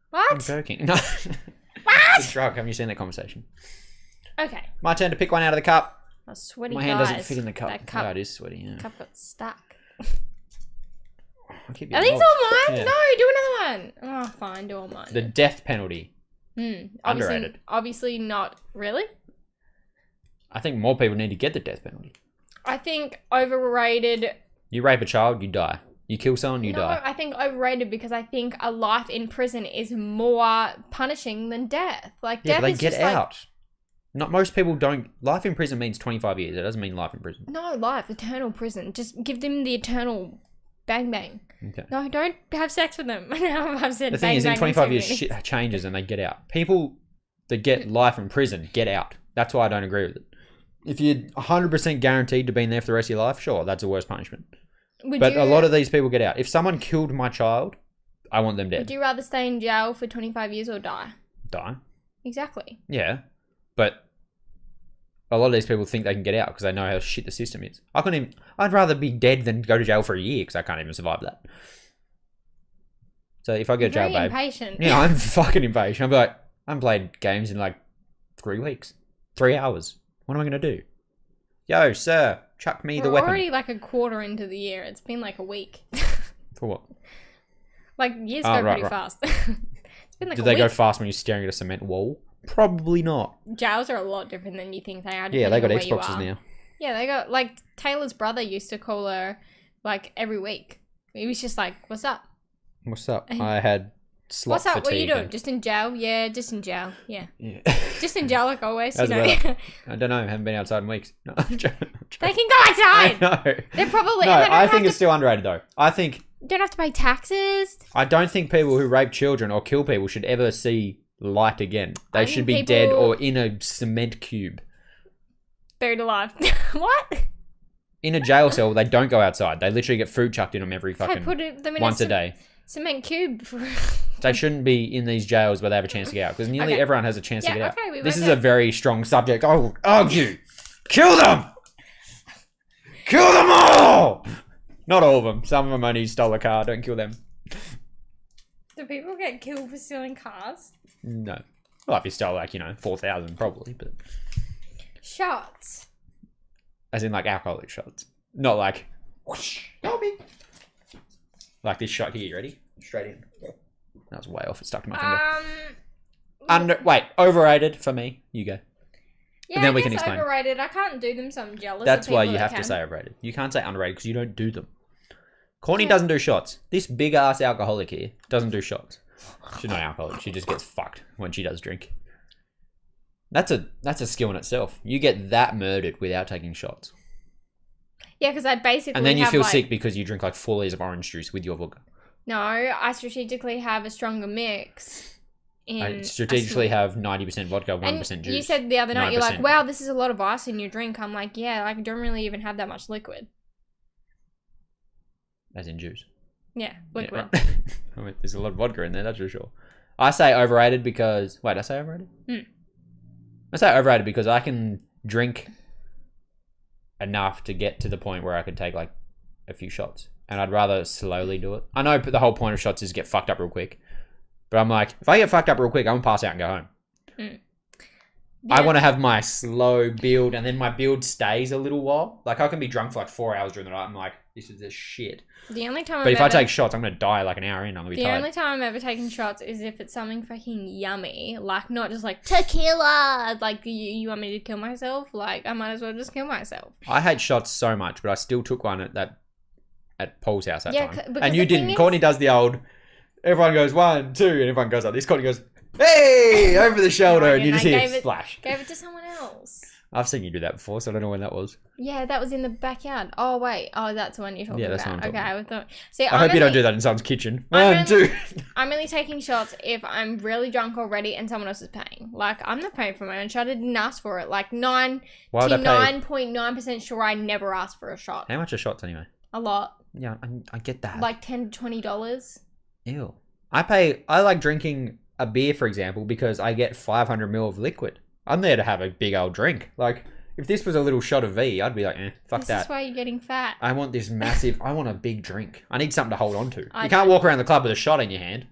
What? I'm joking. No. What? It's a drug. Haven't you seen that conversation? Okay. My turn to pick one out of the cup. Oh, sweaty My guys. hand doesn't fit in the cup. That cup. Yeah, it is sweaty. Yeah. Cup got stuck. Are these all mine? Yeah. No, do another one. Oh, fine, do all mine. The death penalty. Underrated. Obviously not. Really? I think more people need to get the death penalty. I think overrated. You rape a child, you die. You kill someone, you die. I think overrated because I think a life in prison is more punishing than death. Like, Yeah, death but they is get just out. like... Not most people don't. Life in prison means 25 years. It doesn't mean life in prison. No, life, eternal prison. Just give them the eternal bang bang. Okay. No, don't have sex with them. I've said The thing bang, is, in bang 25 too years, many. shit changes and they get out. People that get life in prison get out. That's why I don't agree with it. If you're 100% guaranteed to be in there for the rest of your life, sure, that's the worst punishment. But a lot of these people get out. If someone killed my child, I want them dead. Would you rather stay in jail for 25 years or die? Die. Exactly. Yeah. But a lot of these people think they can get out because they know how shit the system is. I'd rather be dead than go to jail for a year because I can't even survive that. So if I go to jail, Very babe. impatient. Yeah, I'm fucking impatient. I'm like, I haven't played games in like 3 weeks. 3 hours. What am I going to do? Yo, sir, chuck me the We're weapon. already like a quarter into the year. It's been like a week. For what? Like, years go pretty fast. It's been like Do a they week. go fast when you're staring at a cement wall? Probably not. Jails are a lot different than you think they are. Yeah, they got depending on where you Xboxes are. now. Yeah, they got, like, Taylor's brother used to call her, like, every week. He was just like, what's up? What's up? I had slot What's up? What are you fatigue doing? and- Just in jail? Yeah, just in jail. Yeah. Yeah. Just in jail like always, you That's know. better. I don't know. I haven't been outside in weeks. No, I'm joking. They can go outside! I know. They're probably... No, and they don't I have think to, it's still underrated though. don't have to pay taxes. I don't think people who rape children or kill people should ever see light again. They I should think be dead people- or in a cement cube. Buried alive. What? In a jail cell, they don't go outside. They literally get food chucked in them every Okay, fucking put them in once a day. Cement cube. They shouldn't be in these jails where they have a chance to get out, because nearly Okay. everyone has a chance to get out. Okay, we This went is there. a very strong subject. I will argue. Kill them! Kill them all! Not all of them. Some of them only stole a car. Don't kill them. Do people get killed for stealing cars? No. Well, if you stole 4,000 probably, but Shots. as in alcoholic shots. Not whoosh, got me. Like this shot here, you ready? Straight in. That was way off, it stuck to my finger. Wait, overrated for me. You go. Yeah, then I we guess can explain. overrated. I can't do them, so I'm jealous. That's of why people you that have to can. say overrated. You can't say underrated because you don't do them. Courtney doesn't do shots. This big ass alcoholic here doesn't do shots. She's not alcoholic. She just gets fucked when she does drink. That's a skill in itself. You get that murdered without taking shots. Yeah, because I basically And then you have, feel sick because you drink 4 liters of orange juice with your vodka. No, I strategically have a stronger mix. I strategically have 90% vodka, 1% and juice. you said the other night, you're like, 9%. wow, this is a lot of ice in your drink. I'm like, yeah, I don't really even have that much liquid. As in juice. Yeah, liquid. Yeah, right. I mean, there's a lot of vodka in there, that's for sure. I say overrated because... Wait, did I say overrated? I say overrated because I can drink enough to get to the point where I could take a few shots. And I'd rather slowly do it. I know the whole point of shots is get fucked up real quick. But I'm like, if I get fucked up real quick, I'm going to pass out and go home. I want to have my slow build, and then my build stays a little while. I can be drunk for 4 hours during the night. I'm like, this is the shit. The only time But if I take shots, I'm going to die an hour in. I'm going to be The tired. only time I'm ever taking shots is if it's something fucking yummy. Not just tequila. You want me to kill myself? I might as well just kill myself. I hate shots so much, but I still took one at Paul's house that time. because And you the thing didn't. is- Courtney does the old, everyone goes 1, 2, and everyone goes like this. Courtney goes, hey, over the shoulder, and you just hear splash. Gave it to someone else. I've seen you do that before, so I don't know when that was. Yeah, that was in the backyard. Oh, wait. Oh, that's the one you're talking Yeah, that's about. the one I'm Okay, I thought... See, I hope you don't do that in someone's kitchen. I'm 1, 2. I'm only taking shots if I'm really drunk already and someone else is paying. I'm not paying for my own shot. I didn't ask for it. 99.9% sure I never asked for a shot. How much are shots anyway? A lot. Yeah, I get that. $10 to $20. Ew. I like drinking a beer, for example, because I get 500 ml of liquid. I'm there to have a big old drink. If this was a little shot of V, I'd be like, fuck that. This is why you're getting fat. I want this massive, I want a big drink. I need something to hold on to. You I can't walk around the club with a shot in your hand.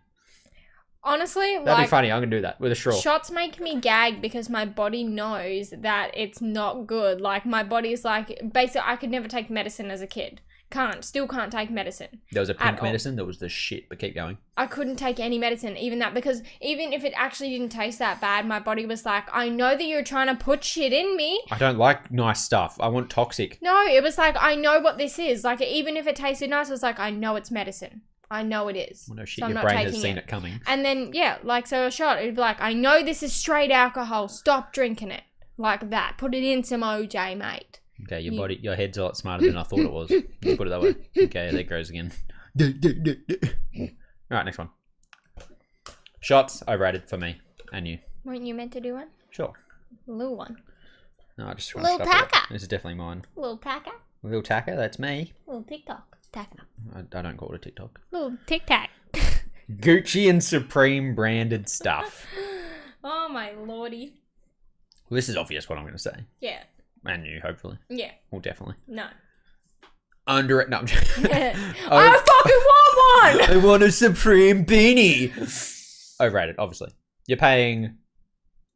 Honestly, That'd be funny. I'm going to do that with a straw. shots make me gag because my body knows that it's not good. My body's basically, I could never take medicine as a kid. Still can't take medicine. There was a pink all. medicine that was the shit, but keep going. I couldn't take any medicine, even that, because even if it actually didn't taste that bad, my body was like, I know that you're trying to put shit in me. I don't like nice stuff. I want toxic. No, it was I know what this is. Even if it tasted nice, it was I know it's medicine. I know it is. Well, no shit, So I'm your not brain has taking seen it coming. And then, yeah, so a shot, it'd be I know this is straight alcohol. Stop drinking it. Like that. Put it in some OJ, mate. Okay, your head's a lot smarter than I thought it was. Let's put it that way. Okay, there it goes again. Alright, next one. Shots, overrated for me. And you. Weren't you meant to do one? Sure. A little one. No, I just want Little to stop it. tacker. This is definitely mine. Little tacker. Little tacker, that's me. Little TikTok. Tacker. I don't call it a TikTok. Little Tic Tac. Gucci and Supreme branded stuff. Oh my lordy. Well, this is obvious what I'm going to say. Yeah. And you, hopefully. Yeah. Well, definitely. No. Under it. No, I'm joking. I fucking want one! I want a Supreme beanie. Overrated, obviously. You're paying...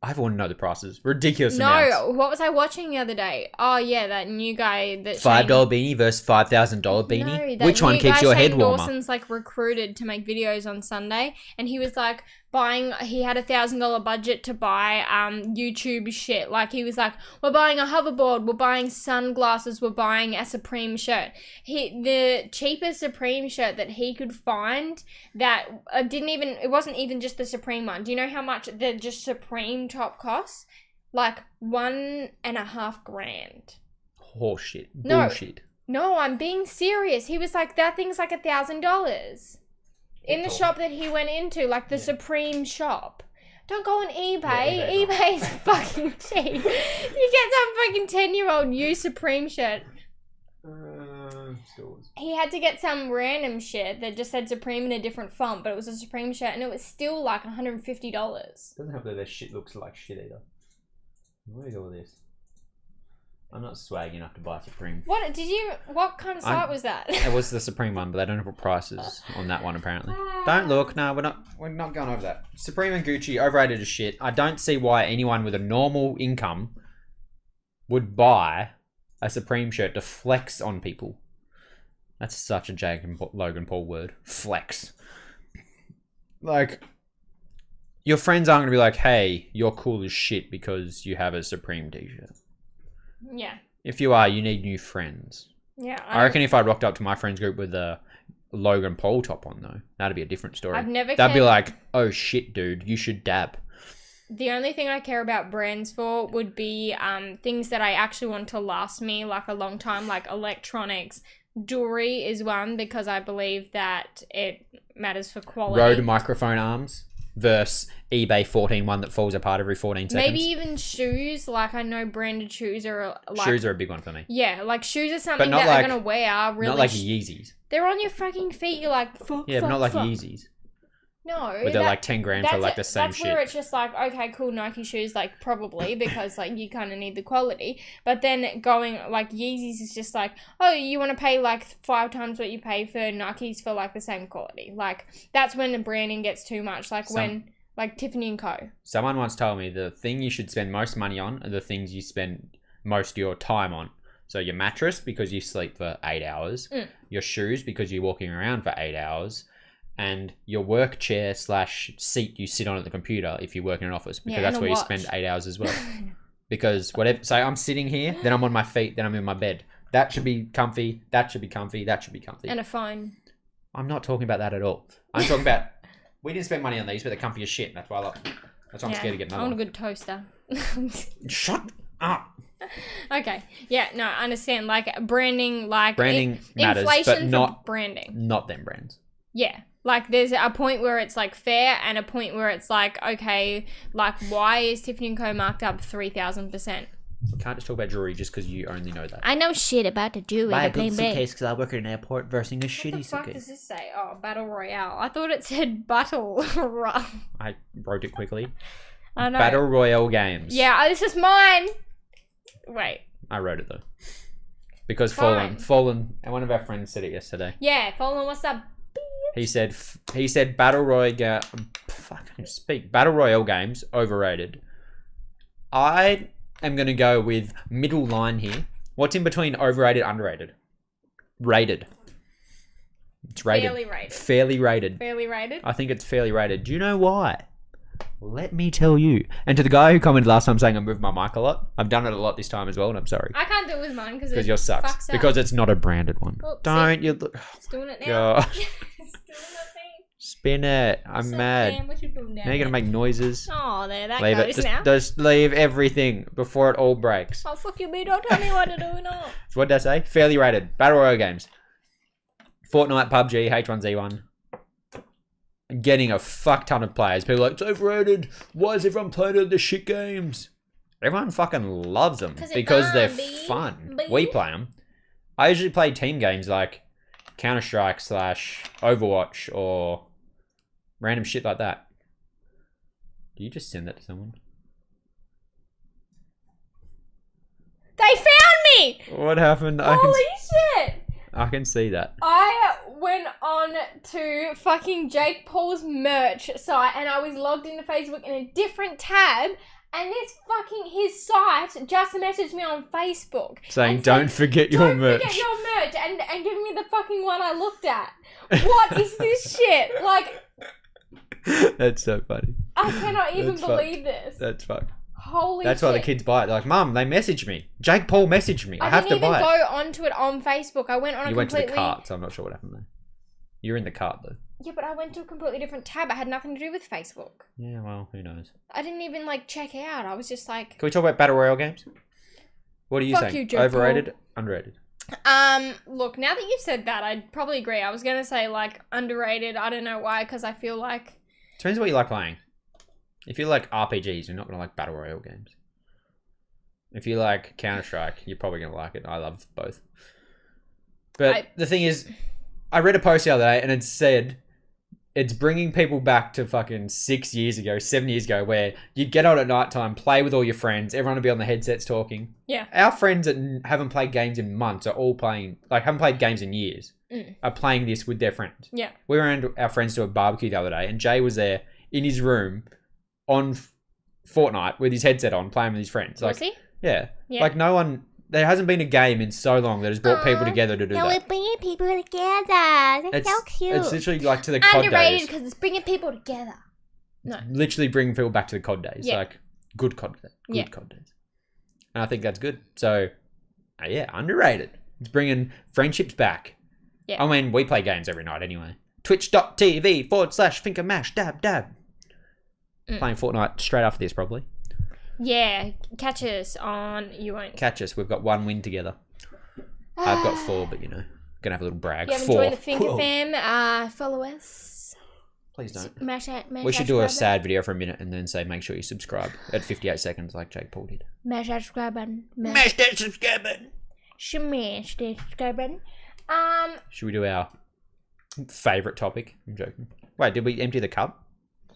I want to know the prices. Ridiculous amounts. No, what was I watching the other day? Oh yeah, that new guy that $5 beanie versus $5,000 beanie. No, that Which one new keeps guy your head Shane warmer? Dawson's recruited to make videos on Sunday, and he was he had $1,000 budget to buy YouTube shit. He was we're buying a hoverboard, we're buying sunglasses, we're buying a Supreme shirt. The cheapest Supreme shirt that he could find that it wasn't even just the Supreme one. Do you know how much the just Supreme top costs? $1,500. Horseshit. No. Bullshit. No, I'm being serious. He was that thing's $1,000. In the shop that he went into, the Supreme shop. Don't go on eBay. Yeah, eBay's fucking cheap. You get some fucking 10-year-old used Supreme shirt. stores. He had to get some random shit that just said Supreme in a different font, but it was a Supreme shirt, and it was still like $150. Doesn't help that their shit looks like shit either. What is all this? I'm not swag enough to buy Supreme. What kind of site was that? It was the Supreme one, but they don't put prices on that one apparently. Don't look. No, we're not going over that. Supreme and Gucci overrated as shit. I don't see why anyone with a normal income would buy a Supreme shirt to flex on people. That's such a Jake and Logan Paul word. Flex. Like, your friends aren't going to be like, hey, you're cool as shit because you have a Supreme t-shirt. Yeah. If you are, you need new friends. Yeah. I reckon if I rocked up to my friends group with a Logan Paul top on, though, that'd be a different story. I've never They'd be like, oh shit, dude, you should dab. The only thing I care about brands for would be things that I actually want to last me like a long time, like electronics. Jewelry is one because I believe that it matters for quality. Rode microphone arms versus eBay 14 one that falls apart every 14 seconds. Maybe even shoes. Like, I know branded shoes are like... Shoes are a big one for me. Yeah, like shoes are something not that like- I'm going to wear. Really Not like Yeezys. They're on your fucking feet. You're like, fuck, Yeah, but fuck, not like fuck. Yeezys. No. Where they're like 10 grand for like the same that's shit. where it's just like, okay, cool, Nike shoes, like probably because like you kind of need the quality. But then going like Yeezys is just like, oh, you want to pay like 5 times what you pay for Nikes for like the same quality. Like that's when the branding gets too much. Like when like Tiffany and Co. Someone once told me the thing you should spend most money on are the things you spend most of your time on. So your mattress because you sleep for 8 hours, your shoes because you're walking around for 8 hours, and your work chair / seat you sit on at the computer if you work in an office, because that's where you spend 8 hours as well. Because whatever, say I'm sitting here, then I'm on my feet, then I'm in my bed. That should be comfy, that should be comfy, that should be comfy. And a phone. I'm not talking about that at all. I'm talking about, we didn't spend money on these, but they're comfy as shit. That's why I love them. That's why I'm scared to get another I want one. a good toaster. Shut up. Okay. Yeah, no, I understand. Like branding, Branding matters, inflation but not for branding. Not them brands. Yeah. Like, there's a point where it's, like, fair and a point where it's, like, okay, like, why is Tiffany & Co. marked up 3,000%? You can't just talk about jewelry just because you only know that. I know shit about the jewelry. Buy a good suitcase because I work at an airport versus a shitty What the fuck suitcase. does this say? Oh, Battle Royale. I thought it said Battle Royale. I wrote it quickly. I know. Battle Royale games. Yeah, this is mine. Wait. I wrote it though. Because Fine. Fallen, and one of our friends said it yesterday. Yeah, Fallen, what's up? He said Battle Royale Battle Royale games overrated. I am gonna go with middle line here. What's in between overrated, underrated? Rated. It's rated. Fairly rated. Fairly rated. Fairly rated? I think it's fairly rated. Do you know why? Let me tell you. And to the guy who commented last time saying I moved my mic a lot, I've done it a lot this time as well, and I'm sorry. I can't do it with mine because Yours sucks. fucks up. Because it's not a branded one. Oh, Don't you look. It's doing it now. God. It's doing the thing. Spin it. I'm So, mad. Sam, what you doing down Now you're going to there? make noises. Oh, there that Leave goes it. now. Just leave everything before it all breaks. Oh, fuck you, me. Don't tell me what to do now. So what did I say? Fairly rated. Battle Royale games. Fortnite, PUBG, H1Z1. Getting a fuck ton of players. People are like, it's overrated. Why is everyone playing the shit games? Everyone fucking loves them because they're fun. We play them. I usually play team games like Counter-Strike / Overwatch or random shit like that. Do you just send that to someone? They found me! What happened? Holy shit! I can see that. I went on to fucking Jake Paul's merch site and I was logged into Facebook in a different tab, and his site just messaged me on Facebook Saying, and don't said, forget your merch. Don't forget your merch, and give me the fucking one I looked at. What is this shit? Like, That's so funny. I cannot even That's believe this. That's fucked. Holy That's shit. why the kids buy it. They're like, Mum, they messaged me. Jake Paul messaged me. I have to buy it. didn't even go onto it on Facebook. I went on You a went to completely... the cart, so I'm not sure what happened there. You're in the cart, though. Yeah, but I went to a completely different tab. I had nothing to do with Facebook. Yeah, well, who knows. I didn't even, check out. I was just like... Can we talk about Battle Royale games? What are you Fuck saying? you, Jake Overrated? Underrated? Look, now that you've said that, I'd probably agree. I was going to say, underrated. I don't know why, because I feel like... Depends what you like playing. If you like RPGs, you're not going to like Battle Royale games. If you like Counter-Strike, you're probably going to like it. I love both. But the thing is, I read a post the other day and it said it's bringing people back to fucking 7 years ago, where you'd get out at night time, play with all your friends, everyone would be on the headsets talking. Yeah. Our friends that haven't played games in months are all playing, like haven't played games in years, are playing this with their friends. Yeah. We were around our friends to a barbecue the other day and Jay was there in his room on Fortnite with his headset on, playing with his friends. Was he? Yeah. Yeah. Like there hasn't been a game in so long that has brought people together to do that. We're bringing people together. That's so cute. It's literally like to the COD Underrated days. because it's bringing people together. No. Literally bringing people back to the COD days. Yeah. Like good COD days. Yeah. COD days. And I think that's good. So, underrated. It's bringing friendships back. Yeah. I mean, we play games every night anyway. Twitch.tv/FinkerMash dab. Playing Fortnite straight after this, probably. Yeah, catch us on. You won't. Catch us. We've got 1 win together. I've got 4, but gonna have a little brag. If you haven't 4. joined the Finker fam, follow us. Please don't. Mash We should do a sad video for a minute and then say make sure you subscribe at 58 seconds like Jake Paul did. Mash that subscribe button. Smash that subscribe button. Smash that subscribe button. Should we do our favourite topic? I'm joking. Wait, did we empty the cup?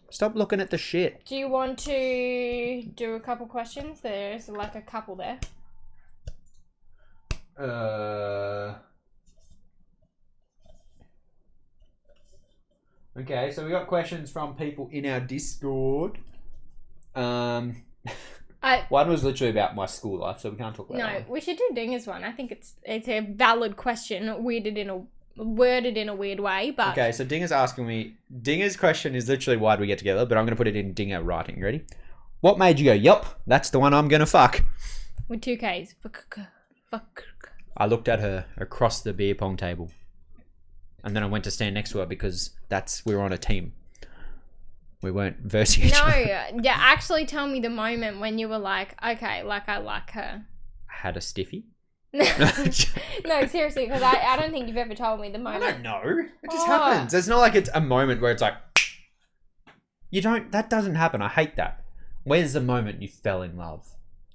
Stop looking at the shit. Do you want to do a couple questions? There's like a couple there. Okay, so we got questions from people in our Discord. One was literally about my school life, so we can't talk about that. No, we should do Dinger's one. I think it's a valid question, worded in a weird way, but Okay, so Dinger's asking me. Dinger's question is literally why do we get together, but I'm going to put it in Dinger writing. Ready? What made you go, yup, that's the one I'm going to fuck? with 2 Ks. Fuck. I looked at her across the beer pong table. And then I went to stand next to her because we were on a team. We weren't versing each No, other. yeah, actually tell me the moment when you were like, okay, like I like her. I had a stiffy. No, seriously, because I don't think you've ever told me the I moment. don't know. It just happens. It's not like it's a moment where it's like, that doesn't happen. I hate that. Where's the moment you fell in love?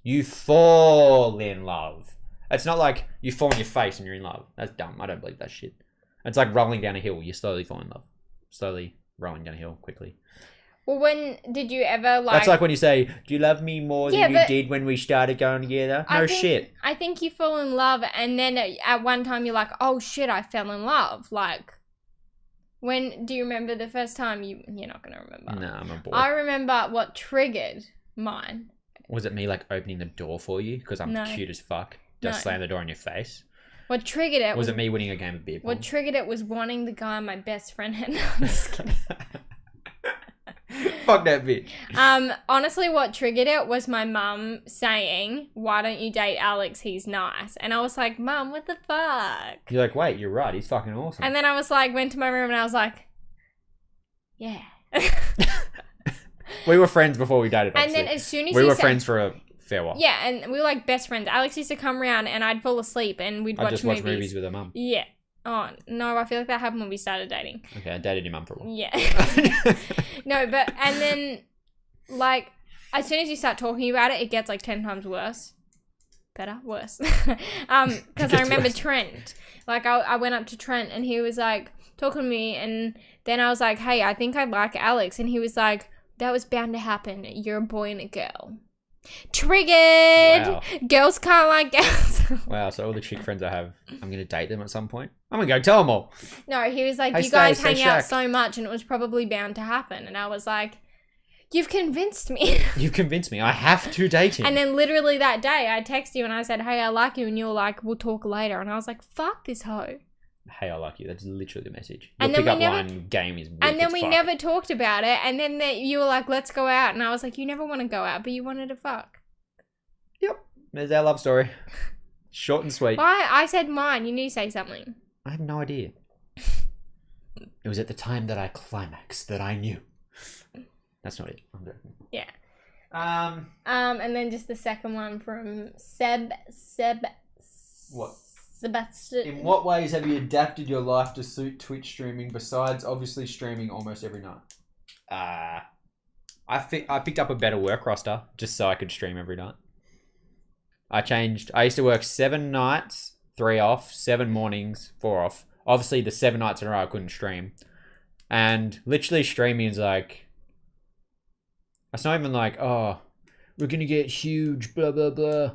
You fall in love. It's not like you fall on your face and you're in love. That's dumb. I don't believe that shit. It's like rolling down a hill. You slowly fall in love. Slowly rolling down a hill quickly. Well, when did you ever like... That's like when you say, do you love me more Yeah, than you but did when we started going together? No shit. I think you fall in love and then at one time you're like, oh shit, I fell in love. Like, when do you remember the first time you're not going to remember? No, I'm a boy. I remember what triggered mine. Was it me like opening the door for you? Because I'm No. cute as fuck. Just No. slam the door in your face. What triggered it Was it me winning a game of beer pong? What triggered it was wanting the guy my best friend had. No, I'm just kidding. Fuck that bitch. Honestly, what triggered it was my mum saying, why don't you date Alex? He's nice. And I was like, Mum, what the fuck? You're like, wait, you're right. He's fucking awesome. And then I was like, went to my room and I was like, yeah. We were friends before we dated, And obviously. then as soon as we you were said- friends for a fair while. Yeah, and we were like best friends. Alex used to come around and I'd fall asleep and we'd I watch just watched movies with her mum. Yeah. Oh, no, I feel like that happened when we started dating. Okay, I dated your mum for a while. Yeah. No, but, and then, like, as soon as you start talking about it, it gets like 10 times worse. Better? Worse. Because I remember worse. Trent. Like, I went up to Trent and he was like, talking to me, and then I was like, hey, I think I like Alex. And he was like, that was bound to happen. You're a boy and a girl. Triggered! Wow. Girls can't like girls. Wow, so all the chick friends I have, I'm going to date them at some point. I'm going to go tell them all. No, he was like, Hey, you guys Stacey, hang out Shaq. so much and it was probably bound to happen. And I was like, you've convinced me. You've convinced me. I have to date him. And then literally that day, I texted you and I said, hey, I like you. And you were like, we'll talk later. And I was like, fuck this hoe. Hey, I like you. That's literally the message. And Your then pickup we never- line game is weak And then as we fuck. never talked about it. And then you were like, let's go out. And I was like, you never want to go out, but you wanted to fuck. Yep. There's our love story. Short and sweet. Why? I said mine. You need to say something. I have no idea. It was at the time that I climaxed that I knew. That's not it. I'm joking. Yeah. Um, And then just the second one from What? Sebastian. In what ways have you adapted your life to suit Twitch streaming besides obviously streaming almost every night? I picked up a better work roster just so I could stream every night. I used to work 7 nights, 3 off, 7 mornings, 4 off. Obviously, the 7 nights in a row I couldn't stream. And literally streaming is like... It's not even like, oh, we're going to get huge, blah, blah, blah.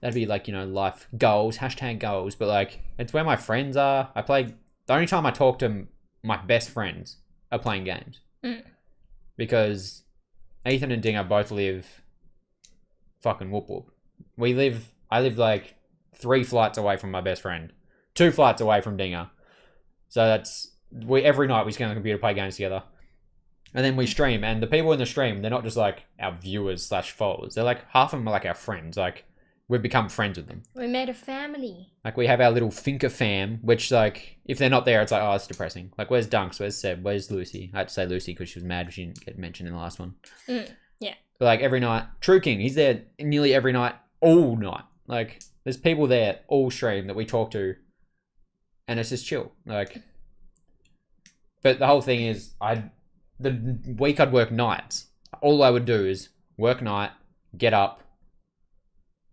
That'd be like, life goals, #goals. But like, it's where my friends are. The only time I talk to my best friends are playing games. Because Ethan and Dinger both live fucking whoop whoop. I live like 3 flights away from my best friend. 2 flights away from Dinger. So every night we sit on the computer, play games together. And then we stream, and the people in the stream, they're not just like our viewers / followers. They're like, half of them are like our friends. Like, we've become friends with them. We made a family. Like, we have our little Finker fam, which, like, if they're not there, it's like, oh, it's depressing. Like, where's Dunks? Where's Seb? Where's Lucy? I had to say Lucy because she was mad she didn't get mentioned in the last one. Yeah. But, like, every night, True King, he's there nearly every night, all night. Like, there's people there all stream that we talk to, and it's just chill. Like, but the whole thing is, the week I'd work nights. All I would do is work night, get up,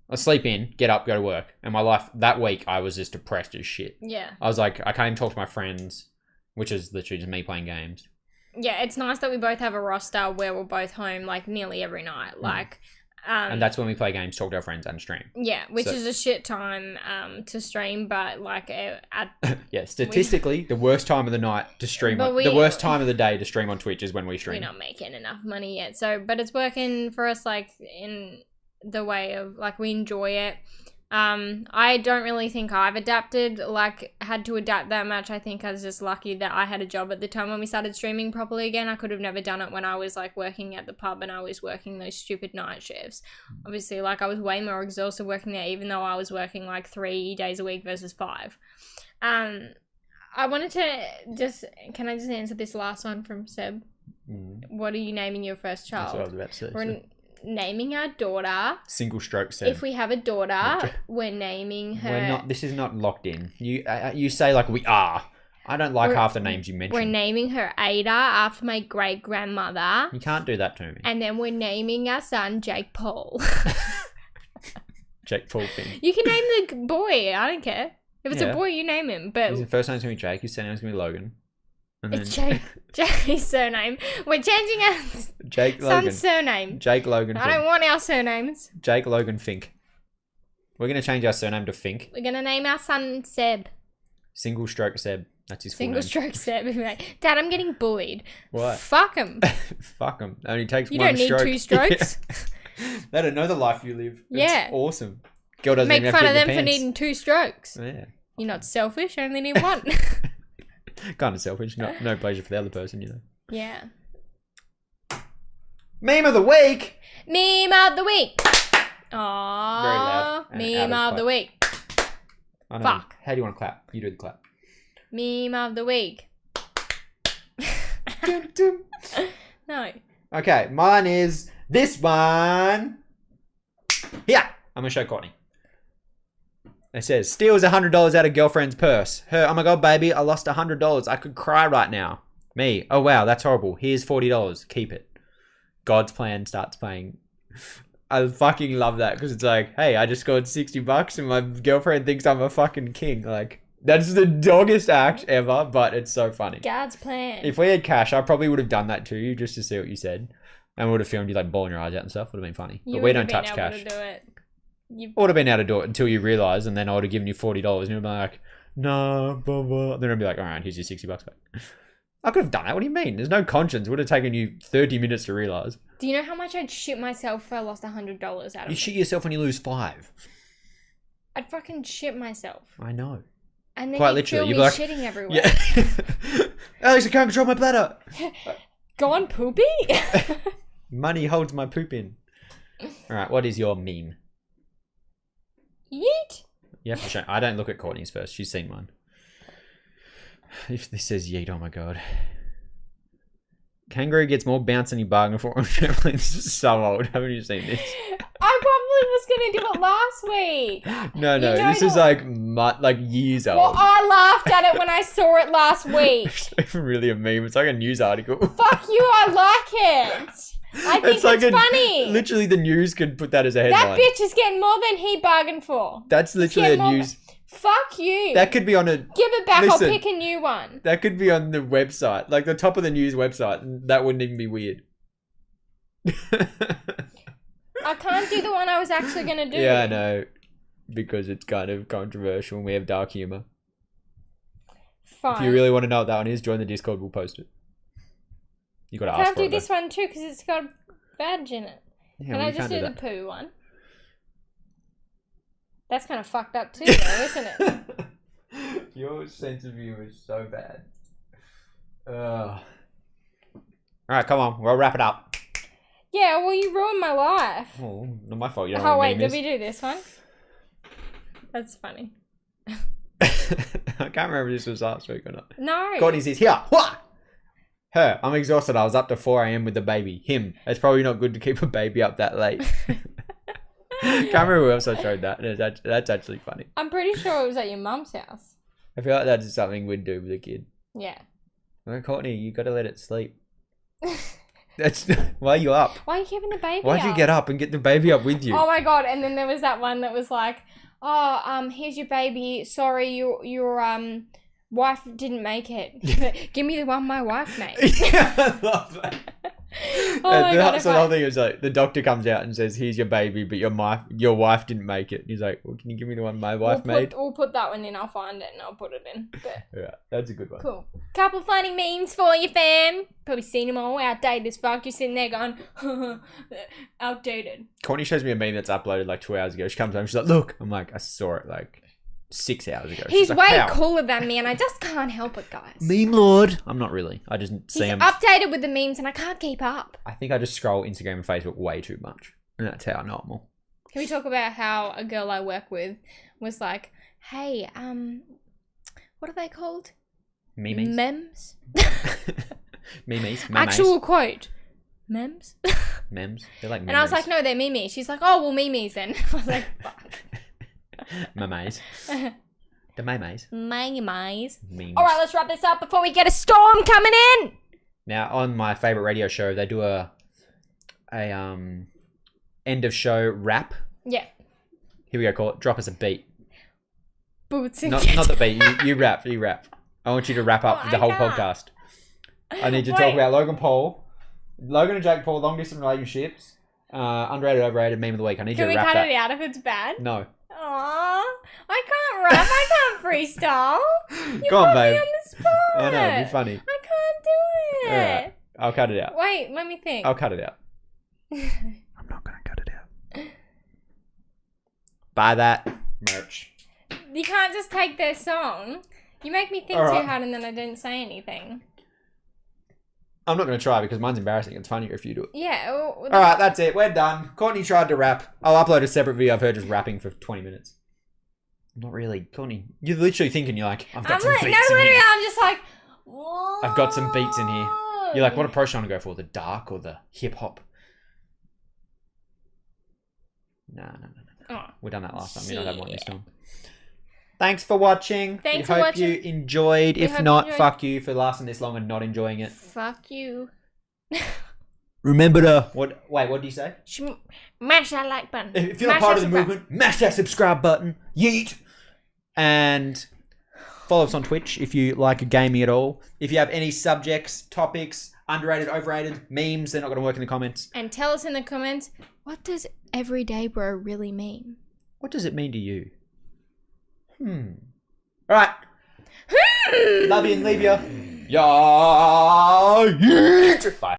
I sleep in, get up, go to work. And my life that week, I was just depressed as shit. Yeah. I was like, I can't even talk to my friends, which is literally just me playing games. Yeah, it's nice that we both have a roster where we're both home like nearly every night. Like, and that's when we play games, talk to our friends, and stream. Yeah, which is a shit time to stream, but like yeah, statistically, the worst time of the night to stream, the worst time of the day to stream on Twitch is when we stream. We're not making enough money yet, but it's working for us like in the way of like we enjoy it. I don't really think I've had to adapt that much. I think I was just lucky that I had a job at the time when we started streaming properly again. I could have never done it when I was like working at the pub and I was working those stupid night shifts. Obviously, like I was way more exhausted working there, even though I was working like 3 days a week versus 5. I wanted to can I just answer this last one from Seb? What are you naming your first child? That's what I was about to say. We're naming our daughter. Single stroke Seb. If we have a daughter, we're naming her. This is not locked in. You say like we are. I don't like half the names you mentioned. We're naming her Ada after my great grandmother. You can't do that to me. And then we're naming our son Jake Paul. Jake Paul thing. You can name the boy. I don't care. If it's a boy, you name him. But his first name's gonna be Jake. His second name's gonna be Logan. And then... Jake's surname. We're changing our son's surname. Jake Logan Fink. I don't want our surnames. Jake Logan Fink. We're going to change our surname to Fink. We're going to name our son Seb. Single stroke Seb. That's his full name. Single stroke Seb. Like, Dad, I'm getting bullied. What? Fuck him. Fuck him. Only takes you one stroke. You don't need 2 strokes. They don't know the life you live. Yeah. It's awesome. Girl doesn't Make even fun have of to them for needing 2 strokes. Yeah. You're not selfish. You only need 1. Kind of selfish. No pleasure for the other person, you know. Yeah. Meme of the week. Meme of the week. Aww. Very loud. Meme of the week. Fuck. How do you want to clap? You do the clap. Meme of the week. No. Okay, mine is this one. Yeah, I'm gonna show Courtney. It says, steals $100 out of girlfriend's purse. Her, oh my god, baby, I lost $100. I could cry right now. Me, oh wow, that's horrible. Here's $40. Keep it. God's plan starts playing. I fucking love that because it's like, hey, I just scored $60 and my girlfriend thinks I'm a fucking king. Like, that's the doggest act ever, but it's so funny. God's plan. If we had cash, I probably would have done that to you just to see what you said. And would have filmed you like bawling your eyes out and stuff. Would have been funny. But we don't touch cash. I would have been able to do it until you realise, and then I would have given you $40 and you'd be like, no, blah, blah. Then I'd be like, alright, here's your $60 back. I could have done that. What do you mean? There's no conscience. It would have taken you 30 minutes to realise. Do you know how much I'd shit myself if I lost $100 out of it? You shit yourself when you lose 5. I'd fucking shit myself. I know. And then quite you'd literally, feel you'd me be like, shitting everywhere. Yeah. Alex, I can't control my bladder. Go on, poopy. Money holds my poop in. Alright, what is your meme? Yeet. You have to show. I don't look at Courtney's first. She's seen mine. If this says yeet, oh my god. Kangaroo gets more bounce than you bargained for on trampolines. This is so old. Haven't you seen this? I probably was going to do it last week. No. This is like years old. Well, I laughed at it when I saw it last week. It's not even really a meme. It's like a news article. Fuck you, I like it. I think it's funny. Literally, the news could put that as a headline. That bitch is getting more than he bargained for. That's literally a news. Fuck Fuck you. That could be on a... Give it back. Listen. I'll pick a new one. That could be on the website, like the top of the news website, and that wouldn't even be weird. I can't do the one I was actually going to do. Yeah, I know. Because it's kind of controversial and we have dark humor. Fine. If you really want to know what that one is, join the Discord. We'll post it. You got to I ask can't for do it. this one too because it's got a badge in it. Yeah, Can well, I you just can't do the that. poo one? That's kind of fucked up too, though, isn't it? Your sense of humor is so bad. All right, come on. We'll wrap it up. Yeah, well, you ruined my life. Oh, not my fault. You don't Oh, know what wait, meme did is. we do this one? That's funny. I can't remember if this was last week or not. No. Courtney says, here. What? Her. I'm exhausted. I was up to 4 a.m. with the baby. Him. It's probably not good to keep a baby up that late. Can't remember who else I showed that. That's actually funny. I'm pretty sure it was at your mum's house. I feel like that's something we'd do with a kid. Yeah. Well, Courtney, you got to let it sleep. That's why are you up? Why are you keeping the baby Why'd you up? get up and get the baby up with you? Oh my god! And then there was that one that was like, "Oh, here's your baby. Sorry, your wife didn't make it. Give me the one my wife made." Yeah, I love that. Oh my god! So the whole thing is like the doctor comes out and says, "Here's your baby, but your wife didn't make it." He's like, "Well, can you give me the one my wife made?" We'll put that one in. I'll find it and I'll put it in. But Yeah, that's a good one. cool. Couple funny memes for you, fam. Probably seen them all. Outdated as fuck. You're sitting there going, outdated. Courtney shows me a meme that's uploaded like 2 hours ago. She comes home, she's like, "Look," I'm like, "I saw it like 6 hours ago." He's She's like, way "How?" cooler than me, and I just can't help it, guys. Meme lord. I'm not really. I just see He's him. updated with the memes, and I can't keep up. I think I just scroll Instagram and Facebook way too much, and that's how I know it more. Can we talk about how a girl I work with was like, "Hey, what are they called? Memes. Memes? Memes. Actual quote. Memes?" Memes. They're like memes. And I was like, "No, they're memes." She's like, "Oh, well, memes then." I was like, "Fuck." Memes. The memes. Memes. Memes. All right, let's wrap this up before we get a storm coming in. Now, on my favorite radio show, they do a end of show rap. Yeah. Here we go. Call it. Drop us a beat. Boots and Not the beat. You rap. You rap. I want you to wrap up Oh, the I whole can't. podcast. I need to Wait. talk about Logan and Jake Paul, long distance relationships, underrated, overrated, meme of the week. I need Can you we to wrap cut that. it out if it's bad? No. Aww. I can't rap. I can't freestyle. You Go on, put me babe. on the spot. I know, it'd be funny. I can't do it. Alright. I'll cut it out. Wait, let me think. I'll cut it out. I'm not going to cut it out. Buy that merch. You can't just take their song. You make me think Alright. too hard and then I didn't say anything. I'm not going to try because mine's embarrassing. It's funnier if you do it. Yeah. Well, All right, that's it. We're done. Courtney tried to rap. I'll upload a separate video of her just rapping for 20 minutes. Not really. Courtney, you're literally thinking, you're like, I've got I'm some like, no, beats in literally, here. I'm just like, whoa. I've got some beats in here. You're like, what approach do you want to go for? The dark or the hip hop? No. Oh, We've done that last time. You don't have one this shit. time. Thanks for watching. Thanks we for hope watching. you enjoyed. We If hope you not, enjoyed. fuck you for lasting this long and not enjoying it. Fuck you. Remember to... What do you say? Mash that like button. If you're not Mash part that of the subscribe. movement, mash that subscribe button. Yeet. And follow us on Twitch if you like gaming at all. If you have any subjects, topics, underrated, overrated, memes, they're not going to work in the comments. And tell us in the comments, what does everyday bro really mean? What does it mean to you? All right. Love you and leave you. Yeah. Bye.